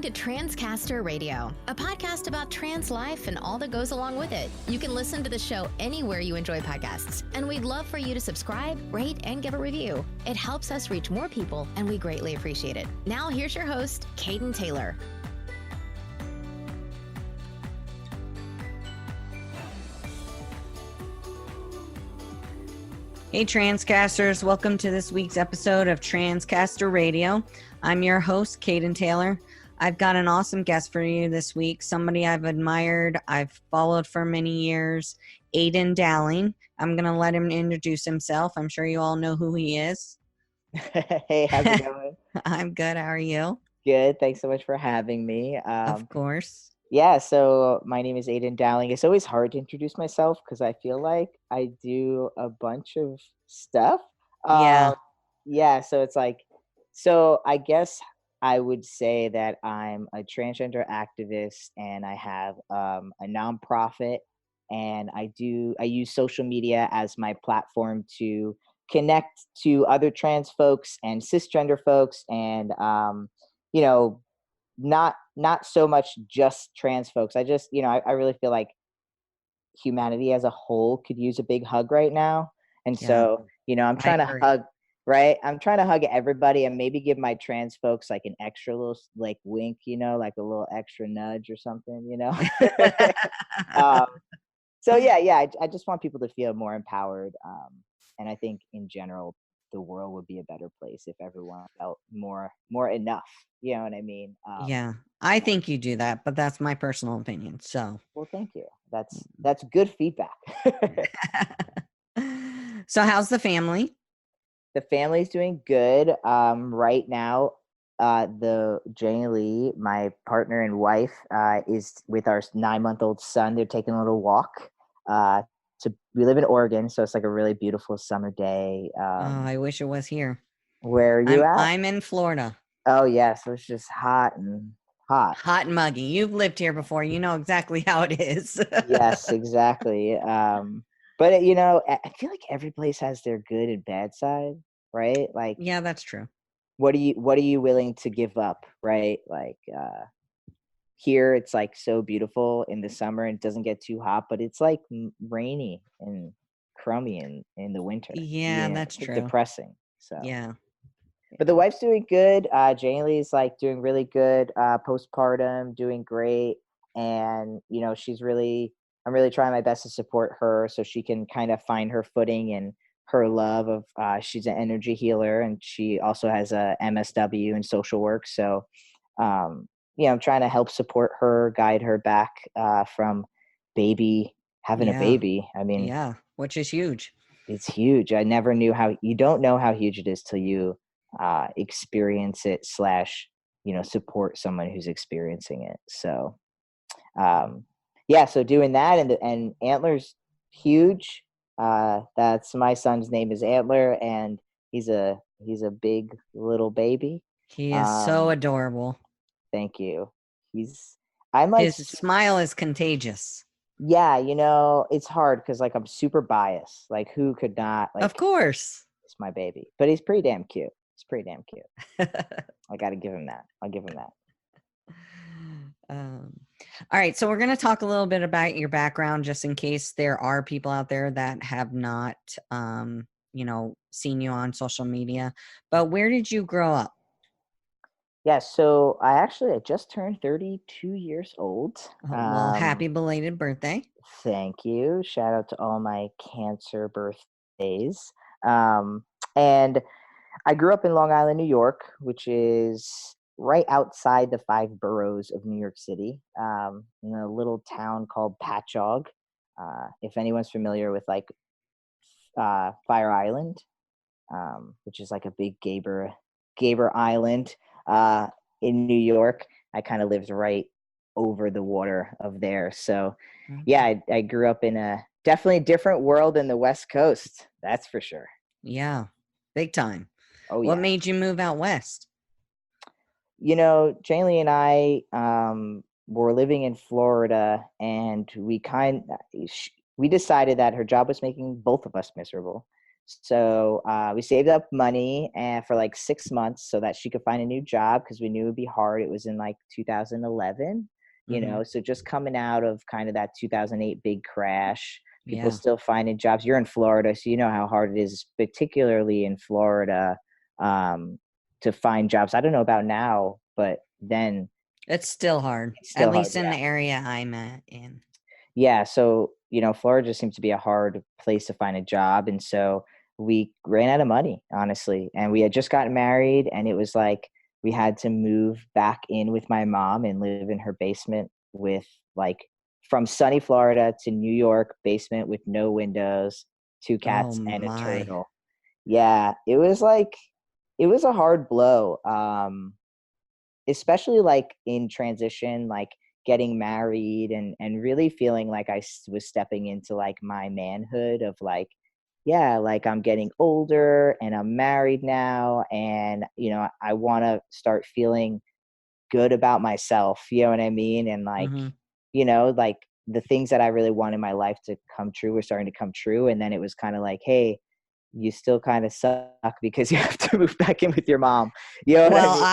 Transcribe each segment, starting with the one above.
to Transcaster Radio, a podcast about trans life and all that goes along with it. You can listen to the show anywhere you enjoy podcasts, and we'd love for you to subscribe, rate, and give a review. It helps us reach more people, and we greatly appreciate it. Now, here's your host, Caden Taylor. Hey Transcasters, welcome to this week's episode of Transcaster Radio. I'm your host, Caden Taylor. I've got an awesome guest for you this week, somebody I've admired, I've followed for many years, Aydian Dowling. I'm going to let him introduce himself. I'm sure you all know who he is. Hey, how's it going? I'm good. How are you? Good. Thanks so much for having me. Of course. Yeah, so my name is Aydian Dowling. It's always hard to introduce myself because I feel like I do a bunch of stuff. Yeah. Yeah, so it's like, so I guess I would say that I'm a transgender activist and I have a nonprofit, and I use social media as my platform to connect to other trans folks and cisgender folks, and you know, not so much just trans folks. I really feel like humanity as a whole could use a big hug right now. And Yeah, so, I'm trying to agree. hug, right? I'm trying to hug everybody and maybe give my trans folks like an extra little like wink, like a little extra nudge or something. um, so I just want people to feel more empowered. And I think in general, the world would be a better place if everyone felt more enough. You know what I mean? Yeah, I think you do that, but that's my personal opinion. So, Well, thank you. That's good feedback. so how's the family? The family's doing good. Right now, the Jane Lee, my partner and wife, is with our 9-month-old son. They're taking a little walk. We live in Oregon, so it's like a really beautiful summer day. I wish it was here. Where are you at? I'm in Florida. Oh yeah, so it's just hot and hot. Hot and muggy. You've lived here before. You know exactly how it is. Yes, exactly. But I feel like every place has their good and bad side, right? Like, Yeah, that's true. what are you willing to give up, right? Like, here it's like so beautiful in the summer and it doesn't get too hot, but it's like rainy and crummy in the winter. Yeah, that's it's true. depressing. So Yeah. but the wife's doing good. Jane Lee's like doing really good, postpartum, doing great. And, I'm really trying my best to support her so she can kind of find her footing and her love of, she's an energy healer and she also has a MSW in social work. So, I'm trying to help support her, guide her back, from having a baby. I mean, yeah, which is huge. It's huge. You don't know how huge it is till you experience it / support someone who's experiencing it. So so doing that, and Antler's huge. That's my son's name is Antler, and he's a big little baby. He is so adorable. Thank you. His smile is contagious. Yeah, it's hard because like I'm super biased. Like, who could not? Like, of course, it's my baby, but he's pretty damn cute. I got to give him that. I'll give him that. All right, so we're going to talk a little bit about your background, just in case there are people out there that have not, seen you on social media. But where did you grow up? Yeah, so I just turned 32 years old. Well, happy belated birthday. Thank you. Shout out to all my Cancer birthdays. And I grew up in Long Island, New York, which is right outside the 5 boroughs of New York City, in a little town called Patchogue. If anyone's familiar with like Fire Island, which is like a big Gaber Island in New York. I kind of lived right over the water of there. So yeah, I grew up in a definitely different world than the West Coast. That's for sure. Yeah, big time. Oh yeah. What made you move out west? Jane Lee and I were living in Florida, and we decided that her job was making both of us miserable. So we saved up money and for like 6 months so that she could find a new job because we knew it would be hard. It was in like 2011, Hmm. so just coming out of kind of that 2008 big crash, people Yeah. still finding jobs. You're in Florida, so you know how hard it is, particularly in Florida, um, to find jobs. I don't know about now, but then It's still hard, it's at still hard. least in the area I'm in. Yeah, so, Florida just seems to be a hard place to find a job, and so we ran out of money, honestly, and we had just gotten married, and it was like we had to move back in with my mom and live in her basement with, like, from sunny Florida to New York, basement with no windows, 2 Oh cats, and a my. turtle. Yeah, it was a hard blow, especially, like, in transition, like, getting married and really feeling like was stepping into, like, my manhood of, like, yeah, like, I'm getting older and I'm married now and, I wanna start feeling good about myself, you know what I mean? And, like, Mhm. like, the things that I really want in my life to come true were starting to come true, and then it was kinda like, "Hey, you still kinda suck because you have to move back in with your mom." You know what I Well, mean?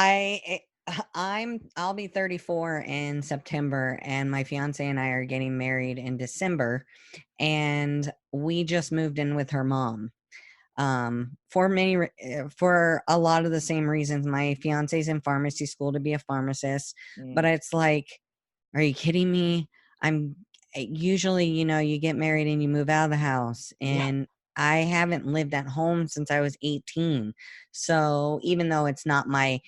I'll be 34 in September, and my fiance and I are getting married in December, and we just moved in with her mom. For a lot of the same reasons. My fiance's in pharmacy school to be a pharmacist, but Mm, it's like, are you kidding me? I'm usually, you get married and you move out of the house, yeah. and I haven't lived at home since I was 18. So even though it's not my,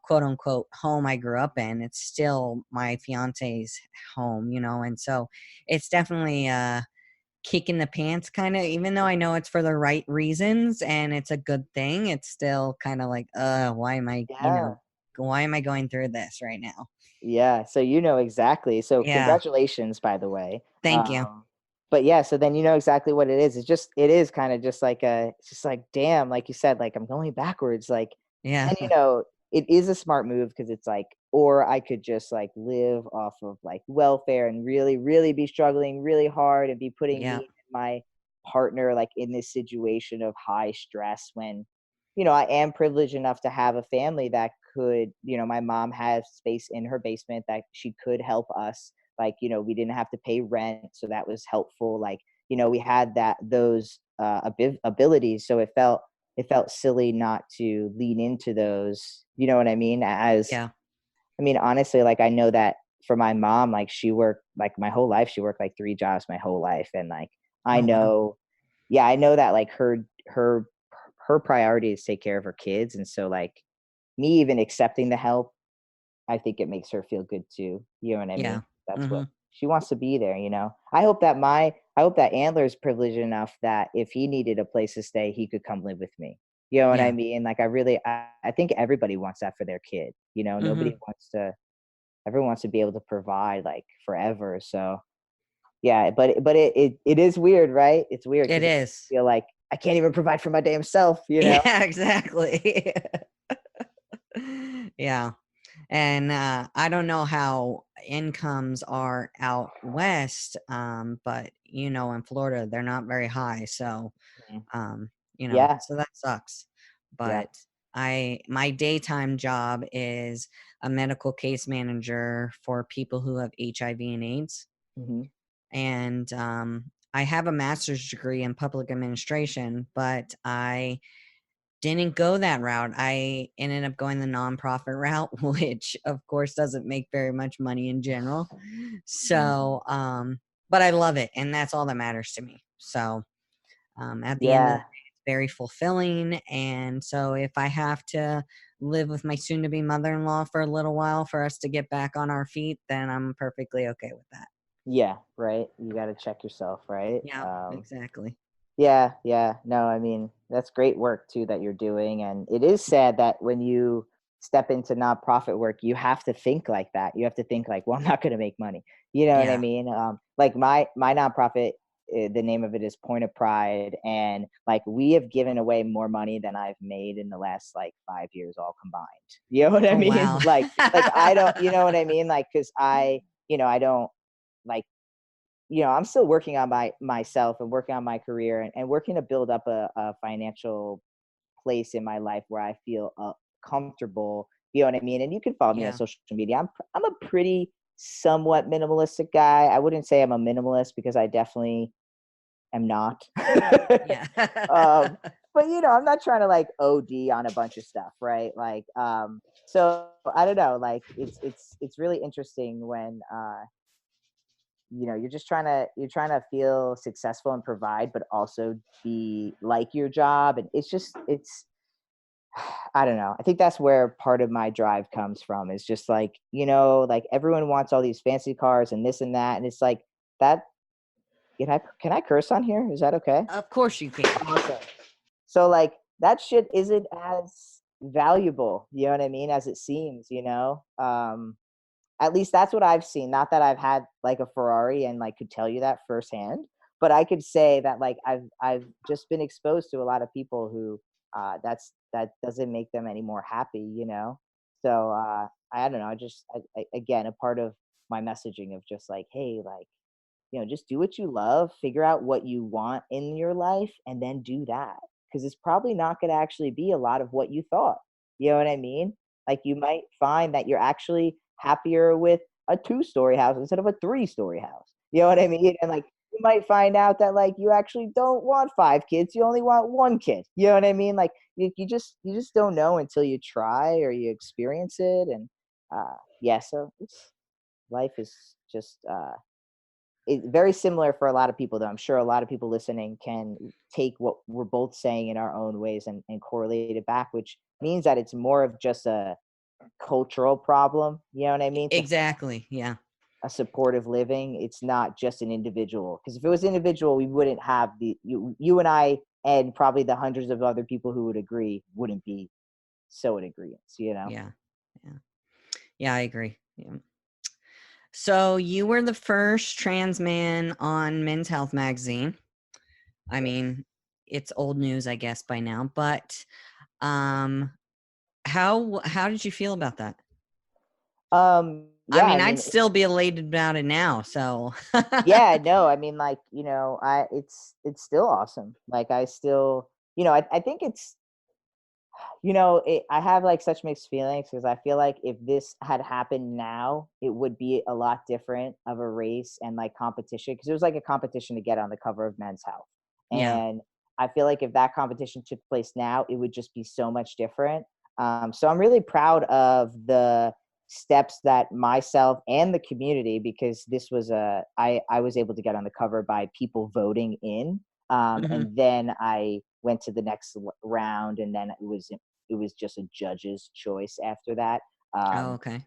quote unquote home I grew up in, it's still my fiance's home, and so it's definitely kick in the pants kind of, even though I know it's for the right reasons and it's a good thing, it's still kind of like, Yeah. why am I going through this right now? Yeah, so you know exactly. So Yeah. congratulations, by the way. Thank you. But yeah, so then you know exactly what it is. It is kind of just like it's just like, damn, like you said, like I'm going backwards. Like, Yeah. and it is a smart move because it's like, or I could just like live off of like welfare and really, really be struggling really hard and be putting me Yeah. and my partner like in this situation of high stress when I am privileged enough to have a family that could, my mom has space in her basement that she could help us. Like, we didn't have to pay rent, so that was helpful. Like, we had those abilities, so it felt silly not to lean into those. You know what I mean? Yeah. I mean, honestly, like I know that for my mom, like she worked like my whole life. She worked like 3 jobs my whole life, and like I Oh wow. know, yeah, I know that like her priority is take care of her kids, and so like me even accepting the help, I think it makes her feel good too. You know what I Yeah. mean? That's what Mhm. she wants to be there. I hope that Antler's privileged enough that if he needed a place to stay, he could come live with me. You know what I Yeah. mean? Like I think everybody wants that for their kid. Mhm. Nobody wants to everyone wants to be able to provide like forever. So yeah, but it is weird, right? It's weird It because is. I feel like I can't even provide for my damn self, you know? Yeah, exactly. Yeah. And I don't know how incomes are out west, but in Florida, they're not very high. So, Mhm. um, Yeah, so that sucks. yeah. But my daytime job is a medical case manager for people who have HIV and AIDS. Mhm. And I have a master's degree in public administration, but I didn't go that route. I ended up going the nonprofit route, which of course doesn't make very much money in general. Mhm. So, but I love it, and that's all that matters to me. So, at the end of the Yeah. day, it's very fulfilling. And so, if I have to live with my soon-to-be mother-in-law for a little while for us to get back on our feet, then I'm perfectly okay with that. Yeah, right? You gotta check yourself, right? Yeah, exactly. Yeah, yeah. No, I mean, that's great work too that you're doing, and it is sad that when you step into nonprofit work, you have to think like that. You have to think like, "Well, I'm not gonna make money." You know what I Yeah. mean? Like my nonprofit, the name of it is Point of Pride, and like we have given away more money than I've made in the last like 5 years all combined. You know what I Oh mean? wow. Like I don't, you know what I mean? Like, 'cause I don't like I'm still working on myself and working on my career, and working to build up a financial place in my life where I feel comfortable. You know what I mean? And you can follow me on Yeah. social media. I'm a pretty somewhat minimalistic guy. I wouldn't say I'm a minimalist because I definitely am not. Yeah. um, but I'm not trying to like OD on a bunch of stuff, right? Like, so I don't know. Like, it's really interesting when you're trying to feel successful and provide, but also be like your job, and it's I don't know. I think that's where part of my drive comes from, is just like, like everyone wants all these fancy cars and this and that. And it's like that. Can I curse on here? Is that okay? Of course you can. Awesome. So like that shit isn't as valuable, you know what I mean, as it seems, at least that's what I've seen. Not that I've had like a Ferrari and like could tell you that firsthand, but I could say that like I've just been exposed to a lot of people who that doesn't make them any more happy. So I don't know. Again, a part of my messaging of just like, hey, like, just do what you love, figure out what you want in your life, and then do that. Because it's probably not going to actually be a lot of what you thought. You know what I mean? Like, you might find that you're actually happier with a 2-story house instead of a 3-story house. You know what I mean? And like, you might find out that like you actually don't want 5 kids, you only want 1 kid. You know what I mean? Like, you just don't know until you try or you experience it. And yeah, so life is just it's very similar for a lot of people, though. I'm sure a lot of people listening can take what we're both saying in our own ways and correlate it back, which means that it's more of just a cultural problem. You know what I mean? To Exactly. Yeah. a supportive living. It's not just an individual. Because if it was individual, we wouldn't have you and I, and probably the hundreds of other people who would agree, wouldn't be so in agreement. Yeah. Yeah. Yeah, I agree. Yeah. So you were the first trans man on Men's Health magazine. I mean, it's old news, I guess, by now, but um how did you feel about that? I Yeah, I mean, I'd mean, still be elated about it now, so yeah, no, I mean, like, it's still awesome. Like, I still, I think I have like such mixed feelings, because I feel like if this had happened now, it would be a lot different of a race and like competition, because it was like a competition to get on the cover of Men's Health. yeah. And I feel like if that competition took place now, it would just be so much different. So I'm really proud of the steps that myself and the community, because this was I was able to get on the cover by people voting in. Mhm. And then I went to the next round, and then it was just a judge's choice after that. Oh, Um, okay.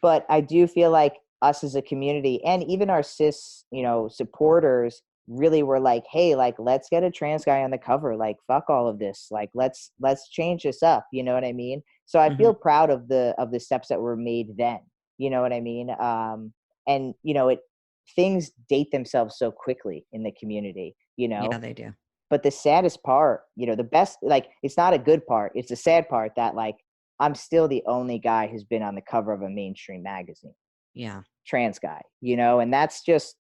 but I do feel like us as a community, and even our cis, supporters, really were like, hey, like, let's get a trans guy on the cover. Like, fuck all of this. Like, let's change this up. You know what I mean? So I Mhm. feel proud of the steps that were made then. You know what I mean? And it things date themselves so quickly in the community. Yeah, they do. But the saddest part, the best, like, it's not a good part. It's the sad part that, like, I'm still the only guy who's been on the cover of a mainstream magazine, Yeah. trans guy, and that's just,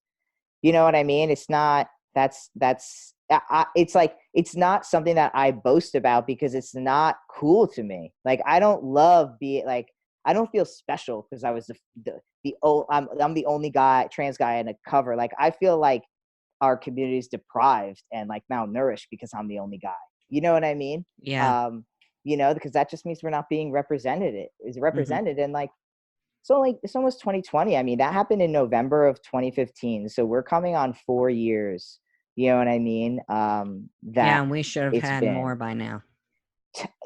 you know what I mean? It's not, it's like, it's not something that I boast about, because it's not cool to me. Like, I don't love being like, I don't feel special because I was I'm the only trans guy on a cover. Like, I feel like our community is deprived and like malnourished because I'm the only guy. You know what I mean? Yeah. Because that just means we're not being Mhm. represented. And like, it's almost 2020. I mean, that happened in November of 2015. So we're coming on 4 years. You know what I mean? Yeah, That and we should have it's had more been by now.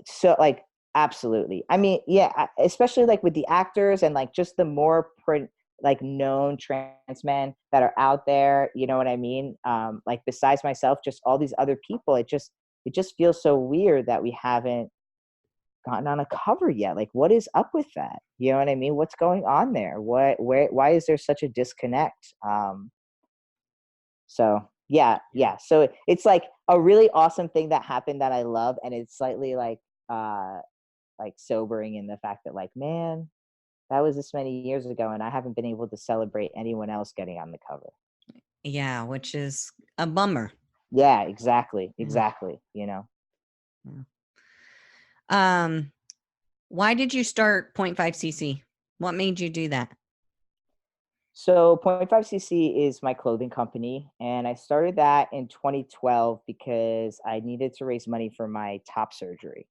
so like, absolutely. I mean, yeah, especially like with the actors and like just the more like known trans men that are out there. You know what I mean? Like, besides myself, just all these other people. It just feels so weird that we haven't gotten on a cover yet. Like, what is up with that? You know what I mean? What's going on there? Why is there such a disconnect? So yeah. So it's like a really awesome thing that happened that I love, and it's slightly like sobering in the fact that, like, man, that was this many years ago, and I haven't been able to celebrate anyone else getting on the cover. Yeah, which is a bummer. Yeah, exactly. Yeah. Exactly. You know? Um, why did you start 0.5cc? What made you do that? So 0.5cc is my clothing company, and I started that in 2012 because I needed to raise money for my top surgery.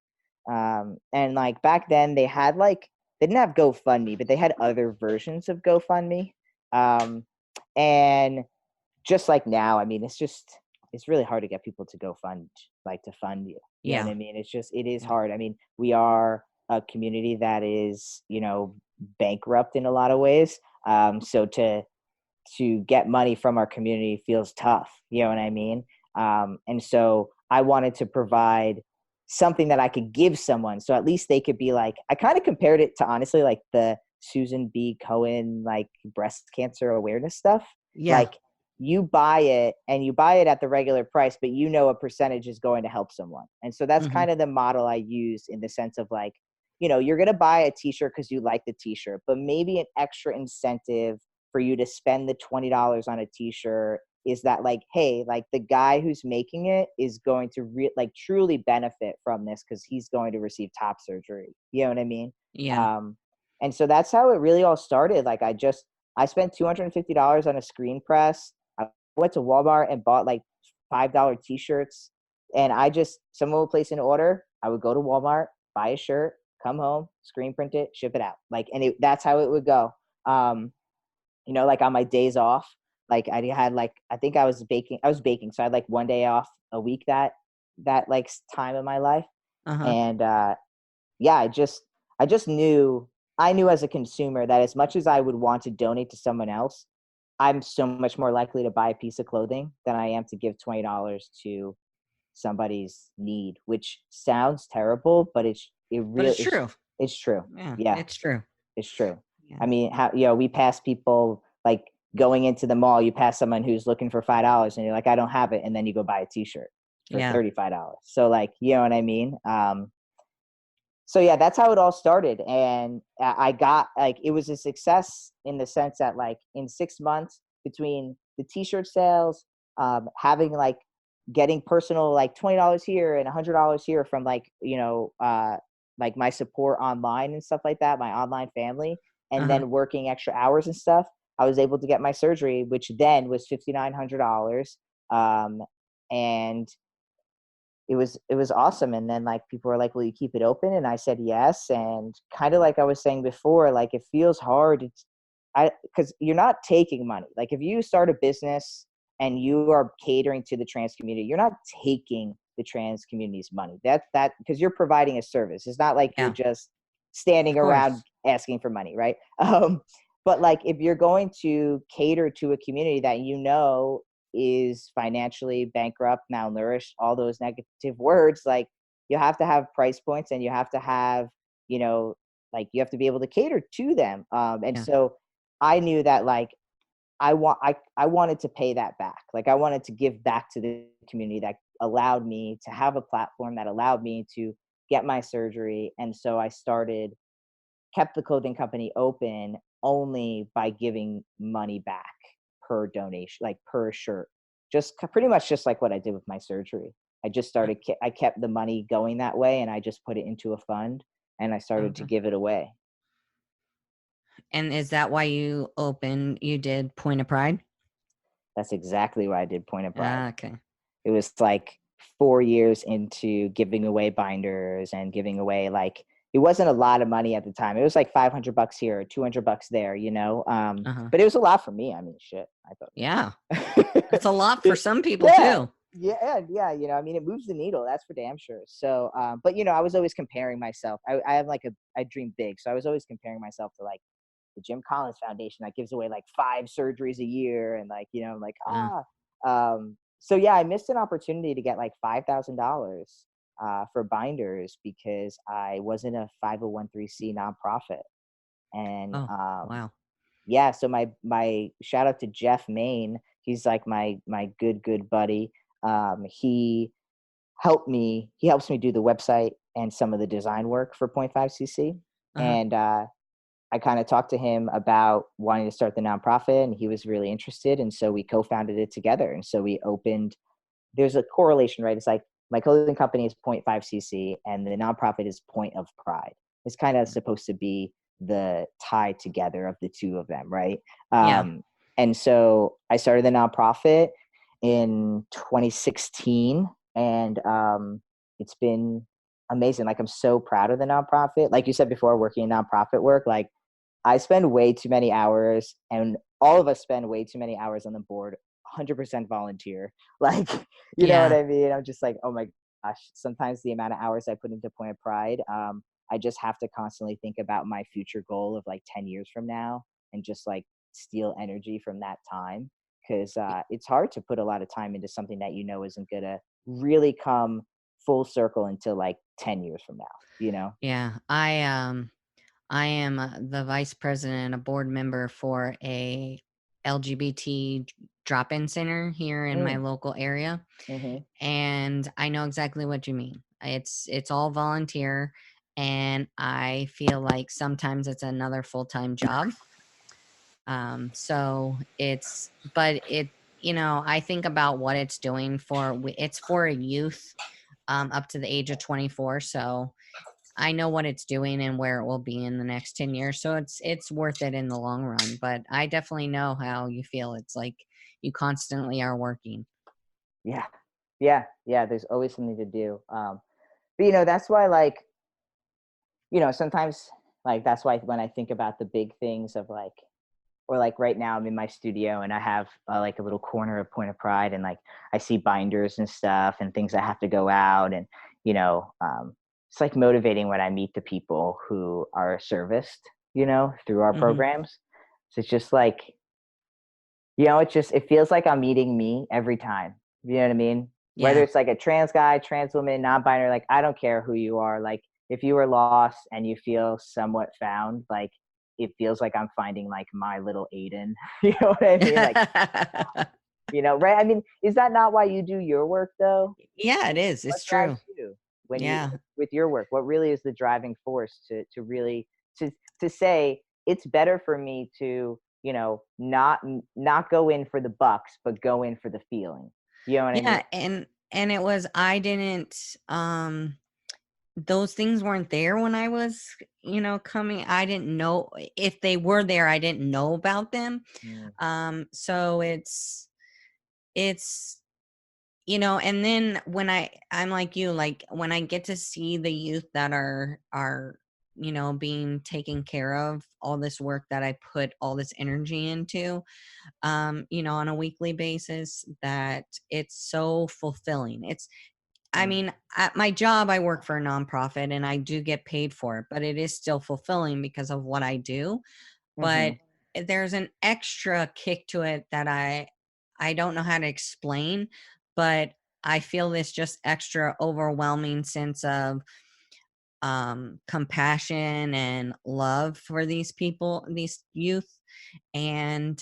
And like back then, they didn't have GoFundMe, but they had other versions of GoFundMe. Um, and just like now, I mean, it's really hard to get people to to fund you. You know what Yeah. I mean? It is Yeah. hard. I mean, we are a community that is, bankrupt in a lot of ways. So to get money from our community feels tough. You know what I mean? And so I wanted to provide something that I could give someone, so at least they could be like. I kind of compared it to, honestly, like the Susan B. Cohen like breast cancer awareness stuff. Yeah. Like, you buy it and you buy it at the regular price, but a percentage is going to help someone. And so that's Hmm. kind of the model I use, in the sense of like, you're going to buy a t-shirt because you like the t-shirt, but maybe an extra incentive for you to spend the $20 on a t-shirt is that, like, hey, like, the guy who's making it is going to truly benefit from this because he's going to receive top surgery. You know what I mean? Yeah. Um, and so that's how it really all started. Like, I spent $250 on a screen press. I went to Walmart and bought like $5 t-shirts. And someone would place an order. I would go to Walmart, buy a shirt, come home, screen print it, ship it out. That's how it would go. Like on my days off, like I think I was baking. So I had like one day off a week that like time in my life. Uh-huh. And yeah, I just I knew as a consumer that as much as I would want to donate to someone else, I'm so much more likely to buy a piece of clothing than I am to give $20 to somebody's need, which sounds terrible, but But it's true. it's true. Yeah, Yeah, it's true. it's true. Yeah. I mean, we pass people like going into the mall, you pass someone who's looking for $5 and you're like, I don't have it. And then you go buy a t-shirt for Yeah. $35. So, like, you know what I mean? So yeah, that's how it all started. And I got, like, it was a success in the sense that, like, in 6 months between the t-shirt sales, having like getting personal, like $20 here and $100 here from like my support online and stuff like that, my online family, and Uh-huh. then working extra hours and stuff, I was able to get my surgery, which then was $5,900. And it was awesome. And then, like, people were like, will you keep it open? And I said yes. And kind of like I was saying before, like, it feels hard. Because you're not taking money. Like, if you start a business and you are catering to the trans community, you're not taking the trans community's money. That because you're providing a service. It's not like you're Yeah. just Of standing around course. asking for money, right? But like, if you're going to cater to a community that is financially bankrupt, malnourished, all those negative words, like, you have to have price points, and you have to have, you know, like, you have to be able to cater to them. And Yeah. so I knew that, like, I wanted to pay that back. Like, I wanted to give back to the community that allowed me to have a platform, that allowed me to get my surgery. And so kept the clothing company open only by giving money back per donation, like per shirt. Pretty much just like what I did with my surgery. I kept the money going that way, and I just put it into a fund, and I started to Okay. give it away. And is that why you did Point of Pride? That's exactly why I did Point of Pride. Ah, okay. It was like 4 years into giving away binders and giving away, like, it wasn't a lot of money at the time. It was like $500 here or $200 there, you know? Uh-huh. But it was a lot for me. I mean, shit, I Yeah. thought. That's a lot for It- some people yeah. too. Yeah, yeah, I mean, it moves the needle, that's for damn sure. So, but I was always comparing myself. I have I dream big, so I was always comparing myself to, like, the Jim Collins Foundation that gives away like 5 surgeries a year, and, like, I'm like, Uh, so yeah, I missed an opportunity to get like $5,000 for binders because I wasn't a 501(c) nonprofit. And oh, wow. yeah, so my shout out to Jeff Main. He's like my good buddy. He he helps me do the website and some of the design work for 0.5cc. Uh-huh. And I kind of talked to him about wanting to start the nonprofit, and he was really interested. And so we co-founded it together. And so we opened, there's a correlation, right? It's like my clothing company is zero point 0.5 cc and the nonprofit is point of pride. It's kind of supposed to be the tie together of the two of them, right? Yeah. And so I started the nonprofit in 2016, and it's been amazing. Like, I'm so proud of the nonprofit. Like you said before, working in nonprofit work, like, I spend way too many hours, and all of us spend way too many hours on the board, 100% volunteer. Like, you know what Yeah. I mean? I'm just like, oh my gosh, sometimes the amount of hours I put into Point of Pride, I just have to constantly think about my future goal of like 10 years from now, and just like steal energy from that time. Cause it's hard to put a lot of time into something that you know isn't gonna really come full circle until like 10 years from now, you know? Yeah. I am the vice president and a board member for a LGBT drop-in center here in my Mm, local area, mm-hmm, and I know exactly what you mean. It's all volunteer, and I feel like sometimes it's another full-time job. So it's, but it, I think about what it's doing for, it's for a youth up to the age of 24. So I know what it's doing and where it will be in the next 10 years. So it's worth it in the long run. But I definitely know how you feel. It's like you constantly are working. yeah. Yeah, there's always something to do. But that's why, like, sometimes, like, that's why when I think about the big things of like, or like right now I'm in my studio and I have like a little corner of Point of Pride, and like I see binders and stuff and things that have to go out, and it's like motivating when I meet the people who are serviced, through our Hmm. programs. So it's just like, it feels like I'm meeting me every time. You know what I mean? Whether Yeah. it's like a trans guy, trans woman, non-binary, like, I don't care who you are. Like, if you are lost and you feel somewhat found, like, it feels like I'm finding like my little Aiden. You know what I mean? Like, right? I mean, is that not why you do your work though? Yeah, it is. What It's true. drives you when you Yeah. with your work? What really is the driving force to really to to say it's better for me to, not go in for the bucks, but go in for the feeling. You know what I mean? Yeah. And it was, I didn't, those things weren't there when I was, coming. I didn't know if they were there. I didn't know about them. Mm, So it's, and then when I'm like you, like when I get to see the youth that are being taken care of, all this work that I put all this energy into, on a weekly basis, that it's so fulfilling. I mm, mean, at my job, I work for a nonprofit and I do get paid for it, but it is still fulfilling because of what I do. But mhm, there's an extra kick to it that I don't know how to explain, but I feel this just extra overwhelming sense of compassion and love for these people, these youth. And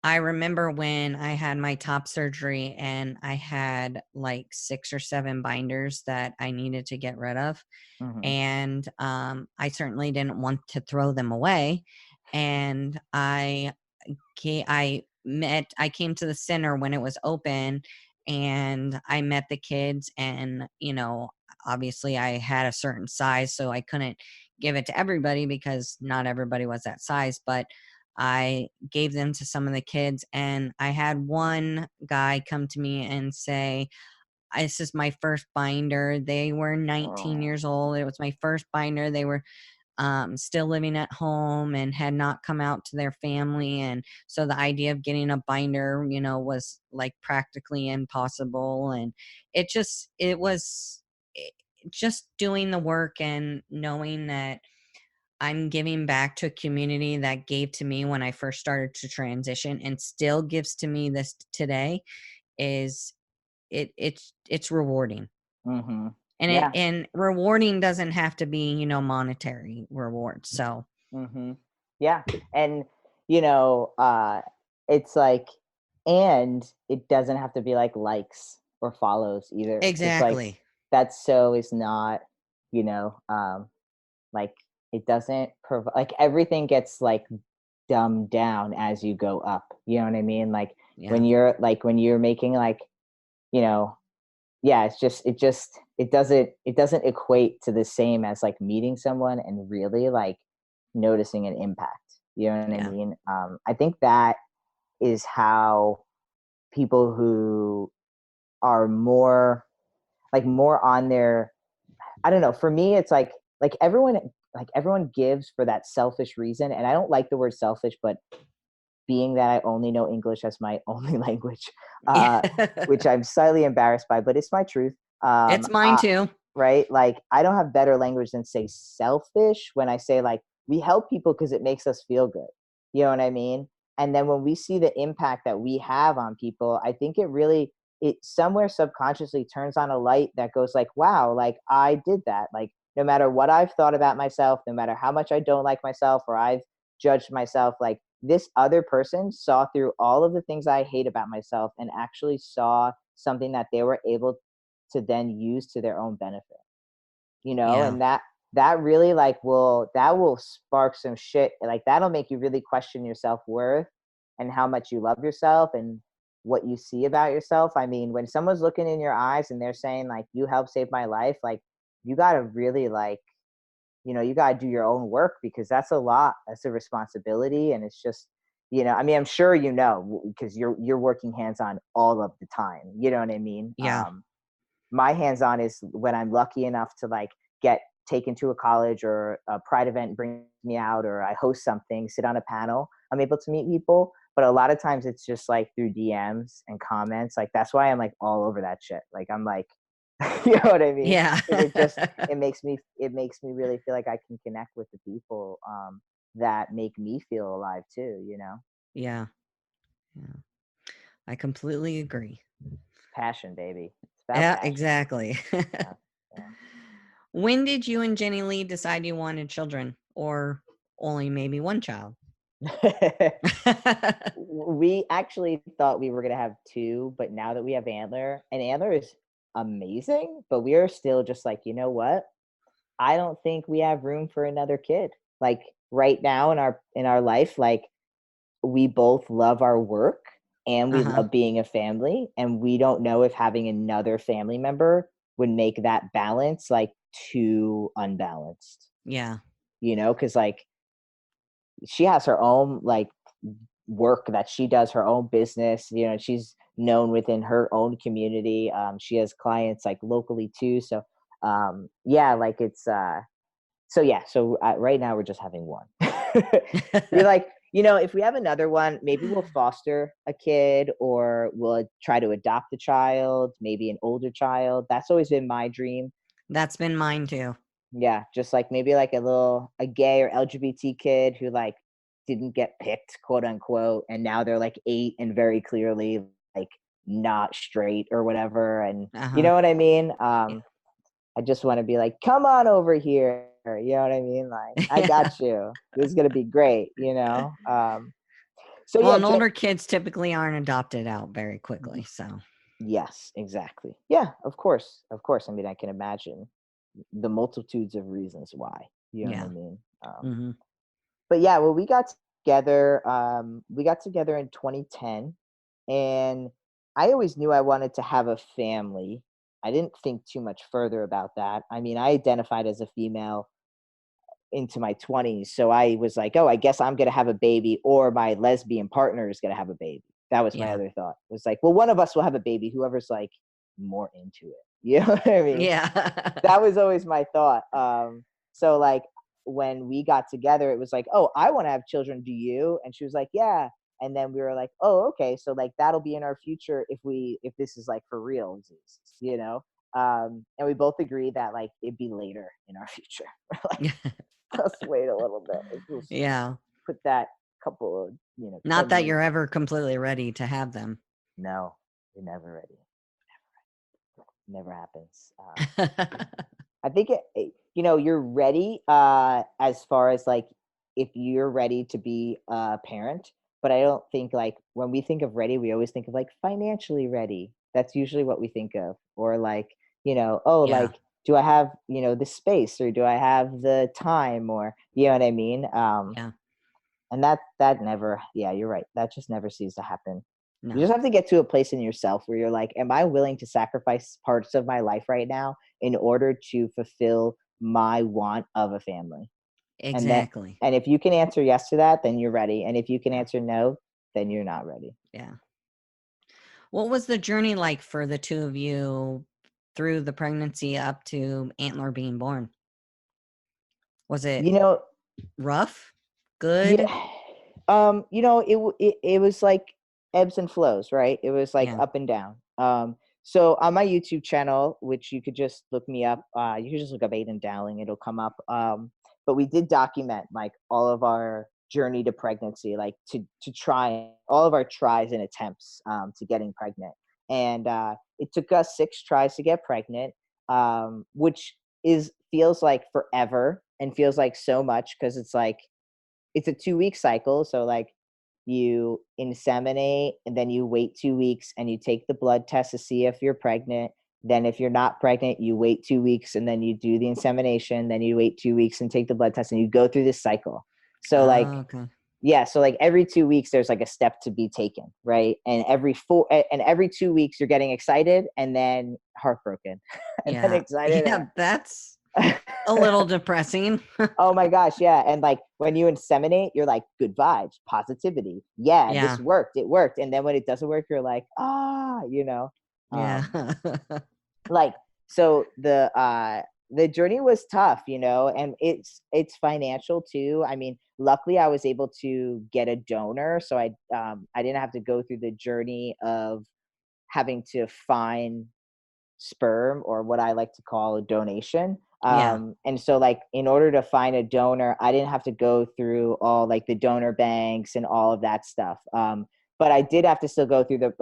I remember when I had my top surgery and I had like 6 or 7 binders that I needed to get rid of. mhm, And I certainly didn't want to throw them away. And I came to the center when it was open, and I met the kids, and obviously I had a certain size, so I couldn't give it to everybody because not everybody was that size, but I gave them to some of the kids, and I had one guy come to me and say, this is my first binder. They were 19 oh, years old. It was my first binder. They were still living at home and had not come out to their family. And so the idea of getting a binder, was like practically impossible. And it was just doing the work and knowing that I'm giving back to a community that gave to me when I first started to transition and still gives to me this today is it's rewarding. mhm, And yeah, rewarding doesn't have to be, monetary rewards. So mhm, yeah, and you know, uh, it's like, and it doesn't have to be like likes or follows either, because like exactly. that so is not, you know, um, like it doesn't provide, like, everything gets like dumbed down as you go up. You know what I mean? Like Yeah. when you're making like, you know, yeah, it doesn't equate to the same as like meeting someone and really like noticing an impact. You know what I Yeah. mean? I think that is how people who are more on their, I don't know, for me it's like everyone gives for that selfish reason, and I don't like the word selfish, but being that I only know English as my only language, uh, which I'm slightly embarrassed by, but it's my truth. It's mine too. Right? Like, I don't have better language than say selfish when I say like we help people because it makes us feel good. You know what I mean? And then when we see the impact that we have on people, I think it somewhere subconsciously turns on a light that goes like, wow, like I did that. Like, no matter what I've thought about myself, no matter how much I don't like myself or I've judged myself, like this other person saw through all of the things I hate about myself and actually saw something that they were able to then use to their own benefit, Yeah. and that really like will spark some shit, like that'll make you really question your self-worth and how much you love yourself and what you see about yourself. I mean, when someone's looking in your eyes and they're saying like you helped save my life, like you got to really like, you got to do your own work because that's a lot. That's a responsibility. And it's just, I mean, I'm sure, because you're working hands on all of the time. You know what I mean? Yeah. My hands on is when I'm lucky enough to like get taken to a college or a pride event brings me out, or I host something, sit on a panel, I'm able to meet people. But a lot of times it's just like through DMs and comments. Like that's why I'm like all over that shit. Like I'm like, you know what I mean? Yeah. Because it makes me really feel like I can connect with the people that make me feel alive too. Yeah. Yeah. I completely agree. Passion, baby. It's about Yeah, passion. exactly. Yeah. Yeah. When did you and Jenny Lee decide you wanted children or only maybe one child? We actually thought we were gonna have two, but now that we have Antler, and Antler is amazing, but we are still just like, you know what? I don't think we have room for another kid. Like right now in our life, like we both love our work and we Uh-huh. love being a family, and we don't know if having another family member would make that balance like too unbalanced. Yeah. Because like she has her own like work that she does, her own business. She's known within her own community. She has clients like locally too. So yeah, like it's so yeah. So right now we're just having one. We're like, if we have another one, maybe we'll foster a kid or we'll try to adopt a child, maybe an older child. That's always been my dream. That's been mine too. Yeah, just like maybe like a gay or LGBT kid who like didn't get picked, quote unquote, and now they're like 8 and very clearly like not straight or whatever. And you Uh-huh. know what I mean? Yeah. I just want to be like, come on over here. You know what I mean? Like, I Yeah. got you. This is gonna be great. So Well, yeah, and older kids typically aren't adopted out very quickly. So, yes, exactly. Yeah, of course. Of course. I mean, I can imagine the multitudes of reasons why. You know what I yeah. mean? Hmm. But yeah, well, we got together in 2010, and I always knew I wanted to have a family. I didn't think too much further about that. I mean, I identified as a female into my 20s, so I was like, oh, I guess I'm going to have a baby, or my lesbian partner is going to have a baby. That was my Yeah. other thought. It was like, well, one of us will have a baby, whoever's like more into it. You know what I mean? Yeah. That was always my thought. So like when we got together, it was like, oh, I want to have children. Do you? And she was like, yeah. And then we were like, oh, okay. So like that'll be in our future if this is like for real, and we both agreed that like it'd be later in our future. Like, let's wait a little bit. Let's just Yeah. put that couple of, Not 10 that years. you're ever completely ready to have them. No, you're never ready. Never happens. I think you're ready as far as like if you're ready to be a parent, but I don't think like when we think of ready, we always think of like financially ready. That's usually what we think of. Or like, oh, Yeah. like do I have, the space, or do I have the time, or, you know what I mean? Yeah. And that never, yeah, you're right. That just never seems to happen. You No. just have to get to a place in yourself where you're like, am I willing to sacrifice parts of my life right now in order to fulfill my want of a family? And that, Exactly. and if you can answer yes to that, then you're ready. And if you can Yeah. answer no, then you're not ready. Yeah. What was the journey like for the two of you through the pregnancy up to Antler being born? Was it You know, rough? Good? yeah, it was like ebbs and flows, right? It was like Yeah. up and down. So on my YouTube channel, which you could just look me up, you could just look up Aydian Dowling, it'll come up. But we did document like all of our journey to pregnancy, like to try all of our tries and attempts to getting pregnant. And it took us 6 tries to get pregnant, which is feels like forever and feels like so much, because it's a 2-week cycle. So like you inseminate and then you wait 2 weeks and you take the blood test to see if you're pregnant. Then if you're not pregnant, you wait 2 weeks and then you do the insemination. Then you wait 2 weeks and take the blood test, and you go through this cycle. So like, Oh, okay. yeah, so like every 2 weeks there's like a step to be taken, right? And every 2 weeks you're getting excited and then heartbroken and then Yeah. excited. Yeah, that's a little depressing. Oh my gosh, yeah. And like when you inseminate, you're like, good vibes, positivity. Yeah, Yeah. this worked. It worked. And then when it doesn't work, you're like, Yeah. Um, like so the journey was tough, and it's financial too. I mean, luckily I was able to get a donor, so I didn't have to go through the journey of having to find sperm, or what I like to call a donation. Yeah. And so like in order to find a donor, I didn't have to go through all like the donor banks and all of that stuff. But I did have to still go through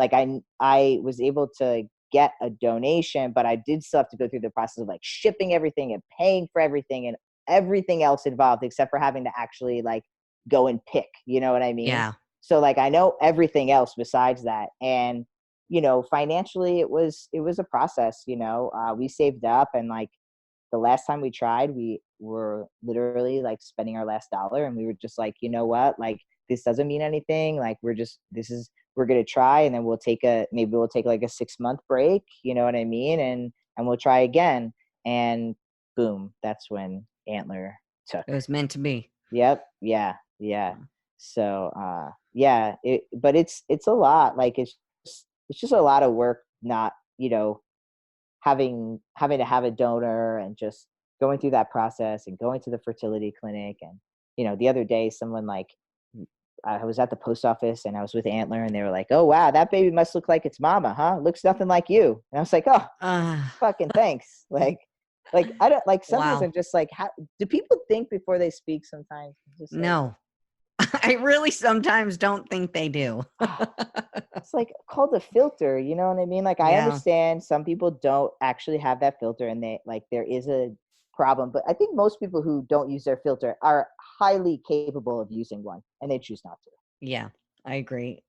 I was able to get a donation, but I did still have to go through the process of like shipping everything and paying for everything and everything else involved, except for having to actually like go and pick, you know what I mean? Yeah. So like I know everything else besides that. And financially it was a process. We saved up, and like the last time we tried, we were literally like spending our last dollar, and we were just like, you know what, like this doesn't mean anything, like we're gonna try, and then maybe we'll take like a 6-month break, you know what I mean, and we'll try again. And boom, that's when Antler took. It was meant to be. Yep. Yeah. Yeah. So yeah, but it's a lot. Like it's just a lot of work, not, having to have a donor, and just going through that process and going to the fertility clinic. And the other day someone like, I was at the post office and I was with Antler, and they were like, "Oh wow, that baby must look like its mama, huh? Looks nothing like you." And I was like, "Oh, Uh, fucking thanks." Like I don't like, sometimes wow. I'm just like, how do people think before they speak sometimes? It's just like, No. I really sometimes don't think they do. it's like called a filter, you know what I mean? Like I Yeah. understand some people don't actually have that filter, and they like there is a problem, but I think most people who don't use their filter are highly capable of using one, and they choose not to. Yeah. I agree.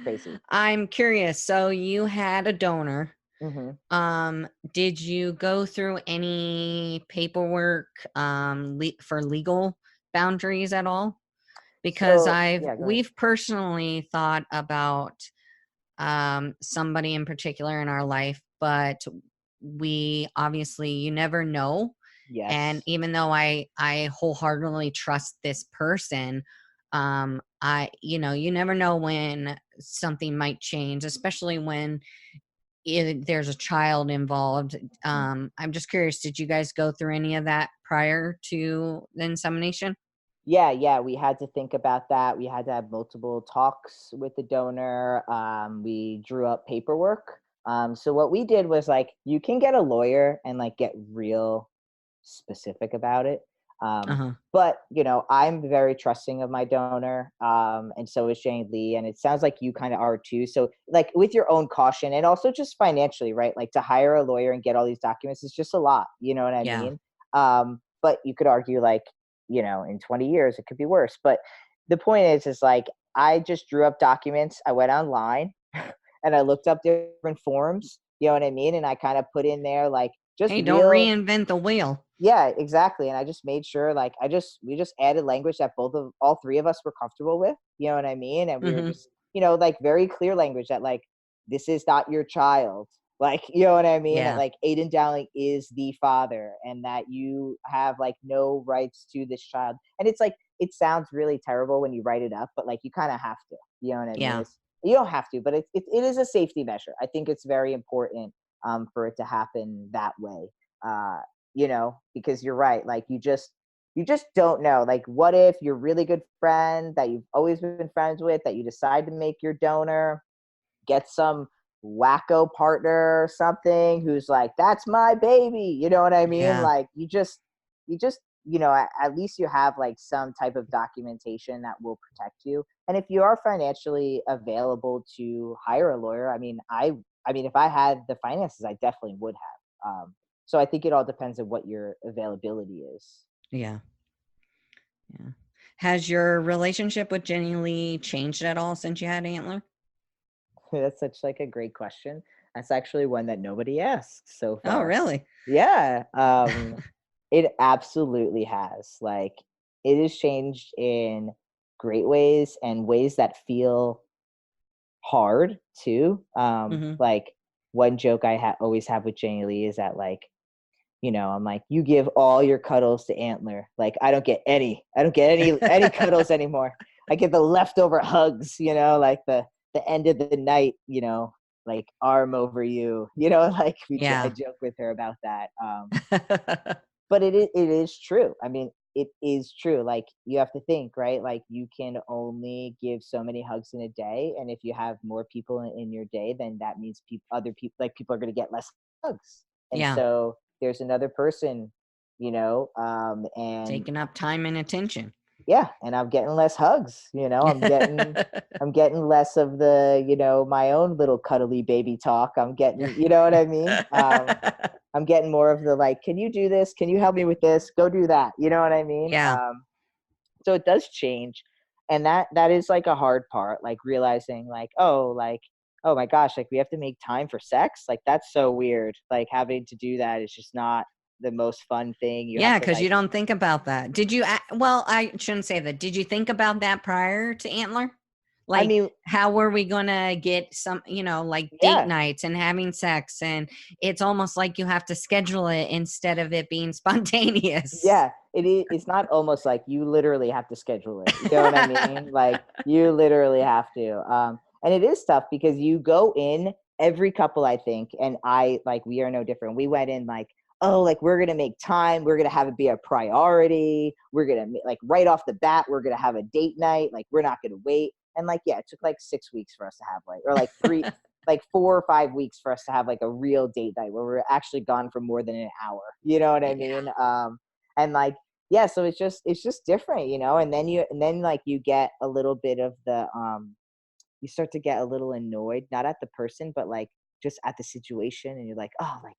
Crazy. I'm curious. So you had a donor. Hmm. Did you go through any paperwork for legal boundaries at all? Because So yeah, go ahead. we've personally thought about somebody in particular in our life, but we obviously, you never know. And Yes. even though I wholeheartedly trust this person, you never know when something might change, especially when there's a child involved. I'm just curious, did you guys go through any of that prior to the insemination? Yeah, yeah, we had to think about that. We had to have multiple talks with the donor. We drew up paperwork. So what we did was like, you can get a lawyer and like get real specific about it. Uh-huh. But I'm very trusting of my donor, and so is Jane Lee, and it sounds like you kind of are too. So like with your own caution, and also just financially, right? Like to hire a lawyer and get all these documents is just a lot. You know what I Yeah. mean? But you could argue like, in 20 years it could be worse. But the point is like I just drew up documents. I went online and I looked up different forms. You know what I mean? And I kind of put in there like just Hey, don't real. reinvent the wheel. Yeah, exactly. And I just made sure, like, we just added language that all three of us were comfortable with. You know what I mean? And we were Hmm. just, like, very clear language that, like, this is not your child. Like, you know what I mean? That, Yeah. like, Aydian Dowling is the father, and that you have, like, no rights to this child. And it's like, it sounds really terrible when you write it up, but, like, you kind of have to. You know what I mean? Yeah. You don't have to, but it is a safety measure. I think it's very important for it to happen that way. Uh, because you're right. Like, you just don't know. Like, what if your really good friend that you've always been friends with, that you decide to make your donor, get some wacko partner or something who's like, that's my baby. You know what I mean? Yeah. Like, you just, at least you have, like, some type of documentation that will protect you. And if you are financially available to hire a lawyer, I mean, if I had the finances, I definitely would have. So I think it all depends on what your availability is. Yeah. Yeah. Has your relationship with Jenny Lee changed at all since you had Antler? That's such, like, a great question. That's actually one that nobody asks so Oh, far. really? Yeah, it absolutely has. Like, it has changed in great ways and ways that feel hard too. Hmm. Like, one joke always have with Jenny Lee is that, like, I'm like, you give all your cuddles to Antler. Like, I don't get any cuddles anymore. I get the leftover hugs, like the end of the night, like, arm over you, like, I Yeah. joke with her about that. But it is true. I mean, it is true. Like, you have to think, right? Like, you can only give so many hugs in a day, and if you have more people in your day, then that means other people, like, people are going to get less hugs, and Yeah. so there's another person, and Taking up time and attention. yeah, and I'm getting less hugs. I'm getting less of the, my own little cuddly baby talk. I'm getting, you know what I mean? I'm getting more of the, like, can you do this? Can you help me with this? Go do that. You know what I mean? Yeah. So it does change. And that is, like, a hard part, like, realizing, like, oh my gosh, like, we have to make time for sex. Like, that's so weird. Like, having to do that is just not the most fun thing. You have Yeah, to, because like, you don't think about that. Well, I shouldn't say that. Did you think about that prior to Antler? I Like, mean, how were we gonna get some, like date yeah, nights and having sex? And it's almost like you have to schedule it instead of it being spontaneous. yeah, it's not almost like you literally have to schedule it. You know what I mean? Like, you literally have to. And it is tough because you go in every couple, I think, and we are no different. We went in like, oh, like, we're gonna make time. We're gonna have it be a priority. We're gonna like, right off the bat, we're gonna have a date night. Like, we're not gonna wait. And, like, yeah, it took like 6 weeks for us to have, like, or like like 4 or 5 weeks for us to have, like, a real date night where we're actually gone for more than an hour. You know what I Yeah. mean? And, like, yeah, so it's just different, and then like, you get a little bit of the you start to get a little annoyed, not at the person, but, like, just at the situation, and you're like, oh, like,